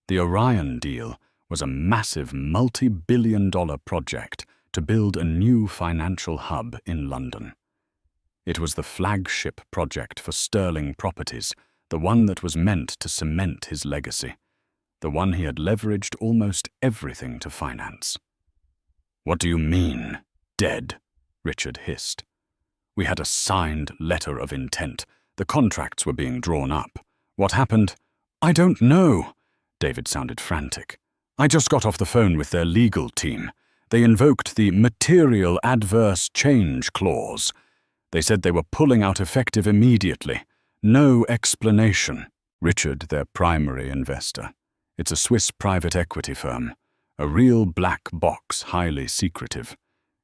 The Orion deal was a massive multi-billion-dollar project to build a new financial hub in London. It was the flagship project for Sterling Properties, the one that was meant to cement his legacy, the one he had leveraged almost everything to finance. "What do you mean, dead?" Richard hissed. "We had a signed letter of intent. The contracts were being drawn up. What happened?" "I don't know." David sounded frantic. "I just got off the phone with their legal team. They invoked the Material Adverse Change Clause. They said they were pulling out effective immediately. No explanation." Richard, their primary investor. It's a Swiss private equity firm. A real black box, highly secretive.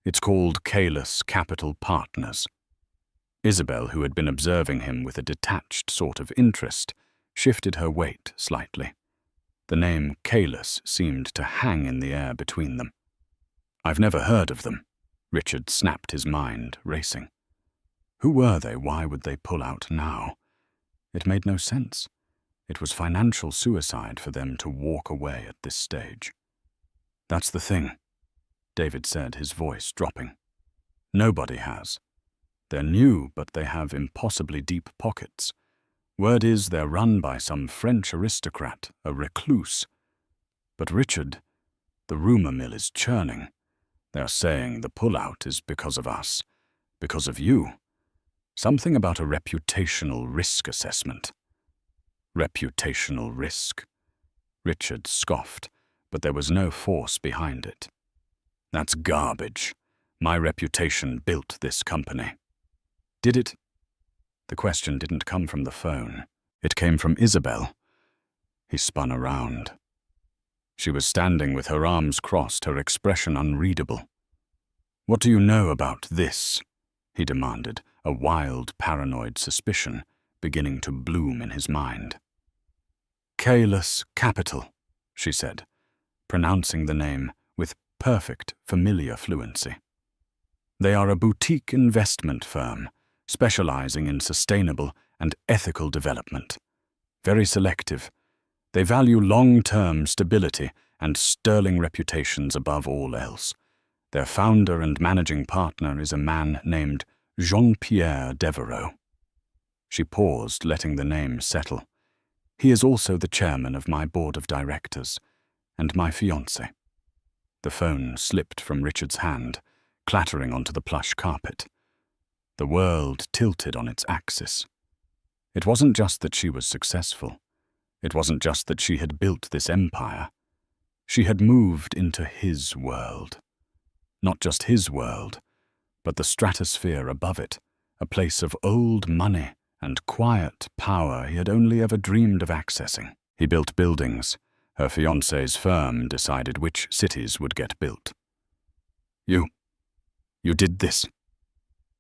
It's called Kalis Capital Partners. Isabel, who had been observing him with a detached sort of interest, shifted her weight slightly. The name Kalis seemed to hang in the air between them. "I've never heard of them." Richard snapped, his mind racing. Who were they? Why would they pull out now? It made no sense. It was financial suicide for them to walk away at this stage. "That's the thing," David said, his voice dropping. "Nobody has. They're new, but they have impossibly deep pockets. Word is they're run by some French aristocrat, a recluse. But Richard, the rumor mill is churning. They're saying the pullout is because of us, because of you. Something about a reputational risk assessment." "Reputational risk?" Richard scoffed, but there was no force behind it. "That's garbage. My reputation built this company." "Did it?" The question didn't come from the phone. It came from Isabel. He spun around. She was standing with her arms crossed, her expression unreadable. "What do you know about this?" he demanded, a wild, paranoid suspicion beginning to bloom in his mind. Caelus Capital, she said, pronouncing the name with perfect familiar fluency. They are a boutique investment firm specializing in sustainable and ethical development. Very selective. They value long-term stability and sterling reputations above all else. Their founder and managing partner is a man named Jean-Pierre Devereux. She paused, letting the name settle. He is also the chairman of my board of directors, and my fiancé. The phone slipped from Richard's hand, clattering onto the plush carpet. The world tilted on its axis. It wasn't just that she was successful. It wasn't just that she had built this empire. She had moved into his world. Not just his world, but the stratosphere above it, a place of old money and quiet power he had only ever dreamed of accessing. He built buildings. Her fiancé's firm decided which cities would get built. You did this.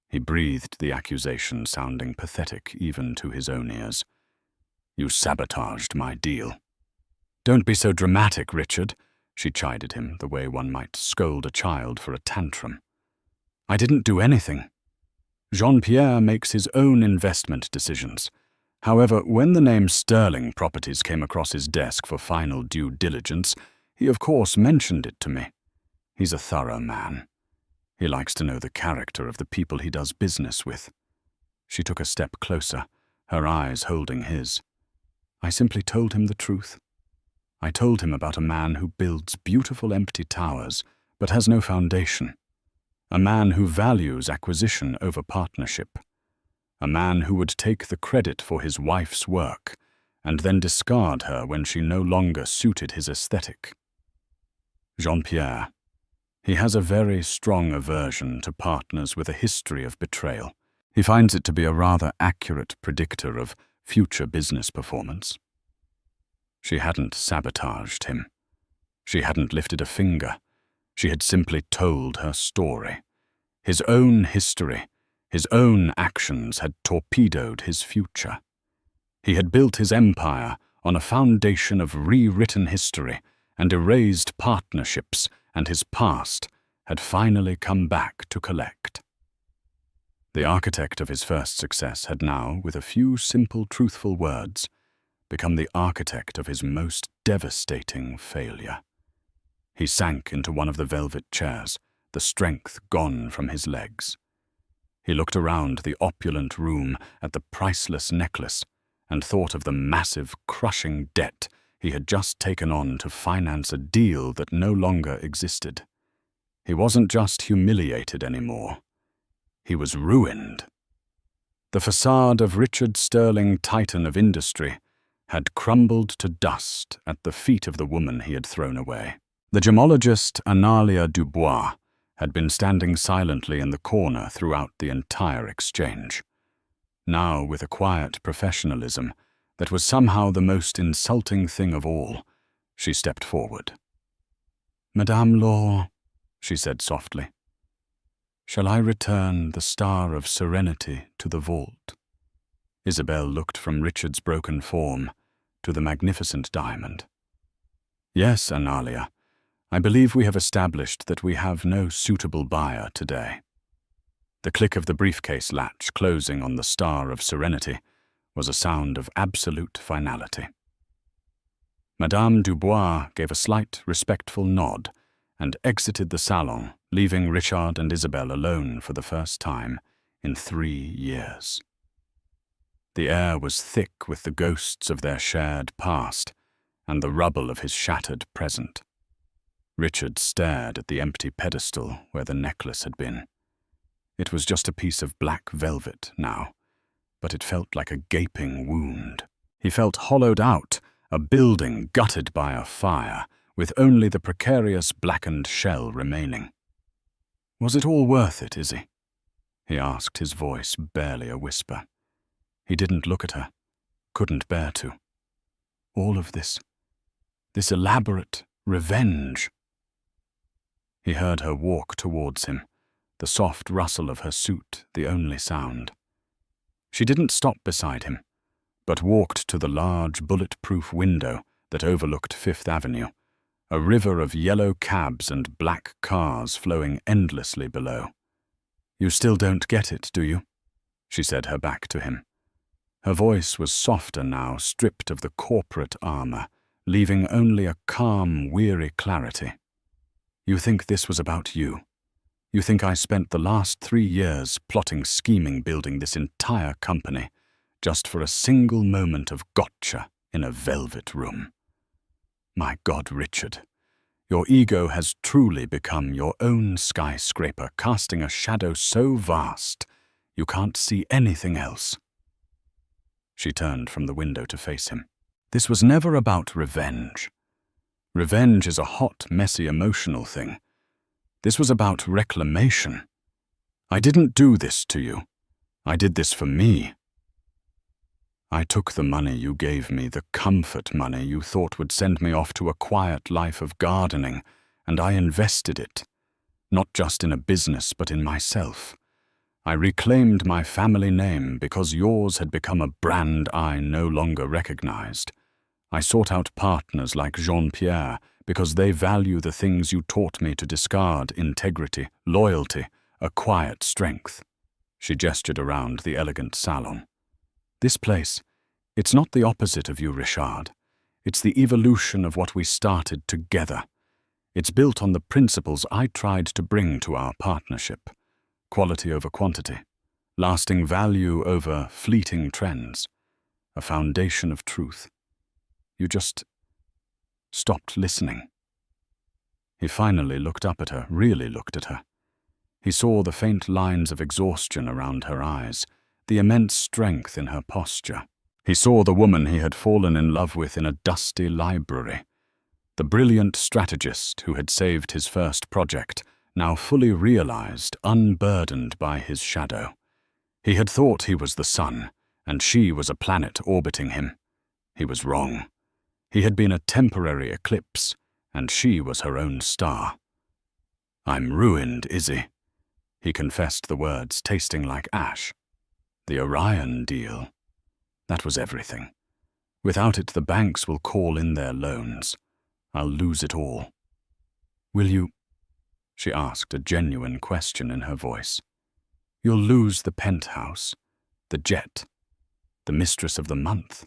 He breathed the accusation, sounding pathetic even to his own ears. You sabotaged my deal. Don't be so dramatic, Richard, she chided him the way one might scold a child for a tantrum. I didn't do anything. Jean-Pierre makes his own investment decisions. However, when the name Sterling Properties came across his desk for final due diligence, he of course mentioned it to me. He's a thorough man. He likes to know the character of the people he does business with. She took a step closer, her eyes holding his. I simply told him the truth. I told him about a man who builds beautiful empty towers, but has no foundation. A man who values acquisition over partnership. A man who would take the credit for his wife's work, and then discard her when she no longer suited his aesthetic. Jean-Pierre. He has a very strong aversion to partners with a history of betrayal. He finds it to be a rather accurate predictor of future business performance. She hadn't sabotaged him. She hadn't lifted a finger. She had simply told her story. His own history, his own actions had torpedoed his future. He had built his empire on a foundation of rewritten history and erased partnerships, and his past had finally come back to collect. The architect of his first success had now, with a few simple, truthful words, become the architect of his most devastating failure. He sank into one of the velvet chairs, the strength gone from his legs. He looked around the opulent room at the priceless necklace and thought of the massive, crushing debt he had just taken on to finance a deal that no longer existed. He wasn't just humiliated anymore. He was ruined. The facade of Richard Sterling, Titan of industry, had crumbled to dust at the feet of the woman he had thrown away. The gemologist Analia Dubois had been standing silently in the corner throughout the entire exchange. Now, with a quiet professionalism that was somehow the most insulting thing of all, she stepped forward. "Madame Laure," she said softly, "shall I return the star of serenity to the vault?" Isabel looked from Richard's broken form to the magnificent diamond. "Yes, Analia. I believe we have established that we have no suitable buyer today." The click of the briefcase latch closing on the star of serenity was a sound of absolute finality. Madame Dubois gave a slight, respectful nod and exited the salon, leaving Richard and Isabel alone for the first time in 3 years. The air was thick with the ghosts of their shared past and the rubble of his shattered present. Richard stared at the empty pedestal where the necklace had been. It was just a piece of black velvet now, but it felt like a gaping wound. He felt hollowed out, a building gutted by a fire, with only the precarious blackened shell remaining. "Was it all worth it, Izzy?" he asked, his voice barely a whisper. He didn't look at her, couldn't bear to. All of this elaborate revenge. He heard her walk towards him, the soft rustle of her suit the only sound. She didn't stop beside him, but walked to the large bulletproof window that overlooked Fifth Avenue, a river of yellow cabs and black cars flowing endlessly below. "You still don't get it, do you?" she said, her back to him. Her voice was softer now, stripped of the corporate armor, leaving only a calm, weary clarity. "You think this was about you? You think I spent the last 3 years plotting, scheming, building this entire company, just for a single moment of gotcha in a velvet room? My God, Richard, your ego has truly become your own skyscraper, casting a shadow so vast you can't see anything else." She turned from the window to face him. "This was never about revenge. Revenge is a hot, messy, emotional thing. This was about reclamation. I didn't do this to you. I did this for me. I took the money you gave me, the comfort money you thought would send me off to a quiet life of gardening, and I invested it, not just in a business but in myself. I reclaimed my family name because yours had become a brand I no longer recognized. I sought out partners like Jean-Pierre because they value the things you taught me to discard: integrity, loyalty, a quiet strength." She gestured around the elegant salon. "This place, it's not the opposite of you, Richard. It's the evolution of what we started together. It's built on the principles I tried to bring to our partnership: quality over quantity, lasting value over fleeting trends, a foundation of truth. You just stopped listening." He finally looked up at her, really looked at her. He saw the faint lines of exhaustion around her eyes, the immense strength in her posture. He saw the woman he had fallen in love with in a dusty library, the brilliant strategist who had saved his first project, now fully realized, unburdened by his shadow. He had thought he was the sun, and she was a planet orbiting him. He was wrong. He had been a temporary eclipse, and she was her own star. "I'm ruined, Izzy." He confessed the words, tasting like ash. "The Orion deal. That was everything. Without it, the banks will call in their loans. I'll lose it all." "Will you?" She asked, a genuine question in her voice. "You'll lose the penthouse, the jet, the mistress of the month.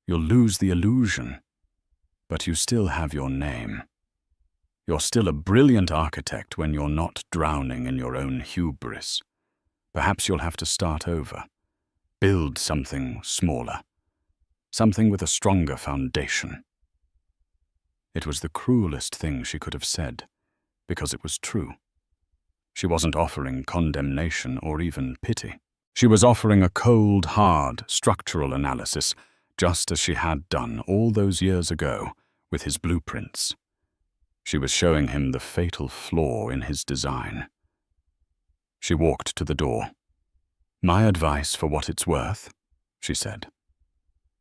You'll lose the illusion, but you still have your name. You're still a brilliant architect when you're not drowning in your own hubris. Perhaps you'll have to start over. Build something smaller, something with a stronger foundation." It was the cruelest thing she could have said, because it was true. She wasn't offering condemnation or even pity. She was offering a cold, hard, structural analysis, just as she had done all those years ago with his blueprints. She was showing him the fatal flaw in his design. She walked to the door. "My advice, for what it's worth," she said,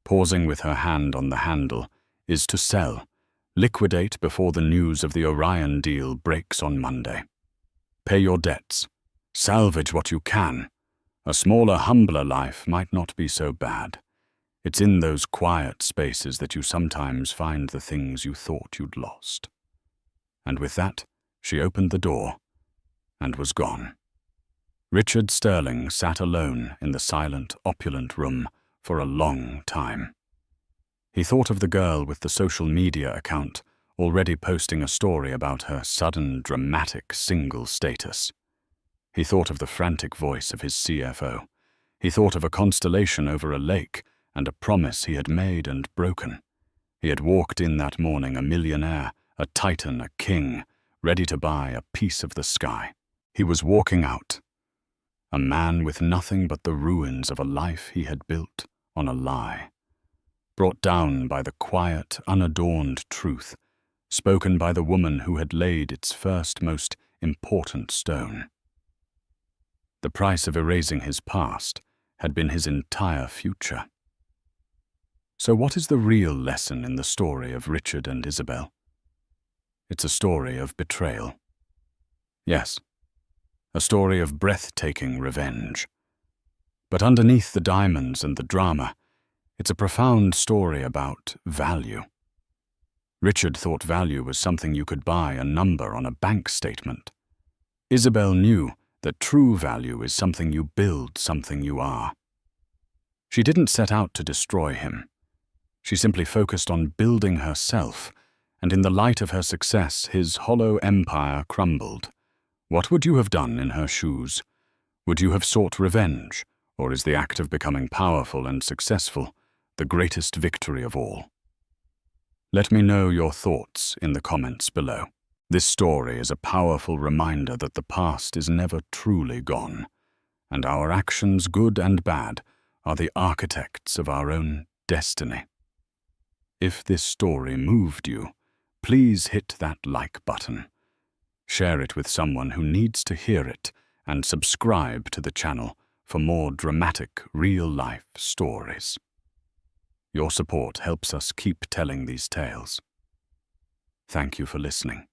pausing with her hand on the handle, "is to sell, liquidate before the news of the Orion deal breaks on Monday. Pay your debts. Salvage what you can. A smaller, humbler life might not be so bad. It's in those quiet spaces that you sometimes find the things you thought you'd lost." And with that, she opened the door and was gone. Richard Sterling sat alone in the silent, opulent room for a long time. He thought of the girl with the social media account, already posting a story about her sudden, dramatic single status. He thought of the frantic voice of his CFO. He thought of a constellation over a lake and a promise he had made and broken. He had walked in that morning a millionaire, a titan, a king, ready to buy a piece of the sky. He was walking out, a man with nothing but the ruins of a life he had built on a lie, brought down by the quiet, unadorned truth, spoken by the woman who had laid its first, most important stone. The price of erasing his past had been his entire future. So what is the real lesson in the story of Richard and Isabel? It's a story of betrayal. Yes, a story of breathtaking revenge. But underneath the diamonds and the drama, It's a profound story about value. Richard thought value was something you could buy a number on a bank statement. Isabel knew that true value is something you build, something you are. She didn't set out to destroy him. She simply focused on building herself, and in the light of her success, his hollow empire crumbled. What would you have done in her shoes? Would you have sought revenge, or is the act of becoming powerful and successful the greatest victory of all? Let me know your thoughts in the comments below. This story is a powerful reminder that the past is never truly gone, and our actions, good and bad, are the architects of our own destiny. If this story moved you, please hit that like button. Share it with someone who needs to hear it, and subscribe to the channel for more dramatic, real-life stories. Your support helps us keep telling these tales. Thank you for listening.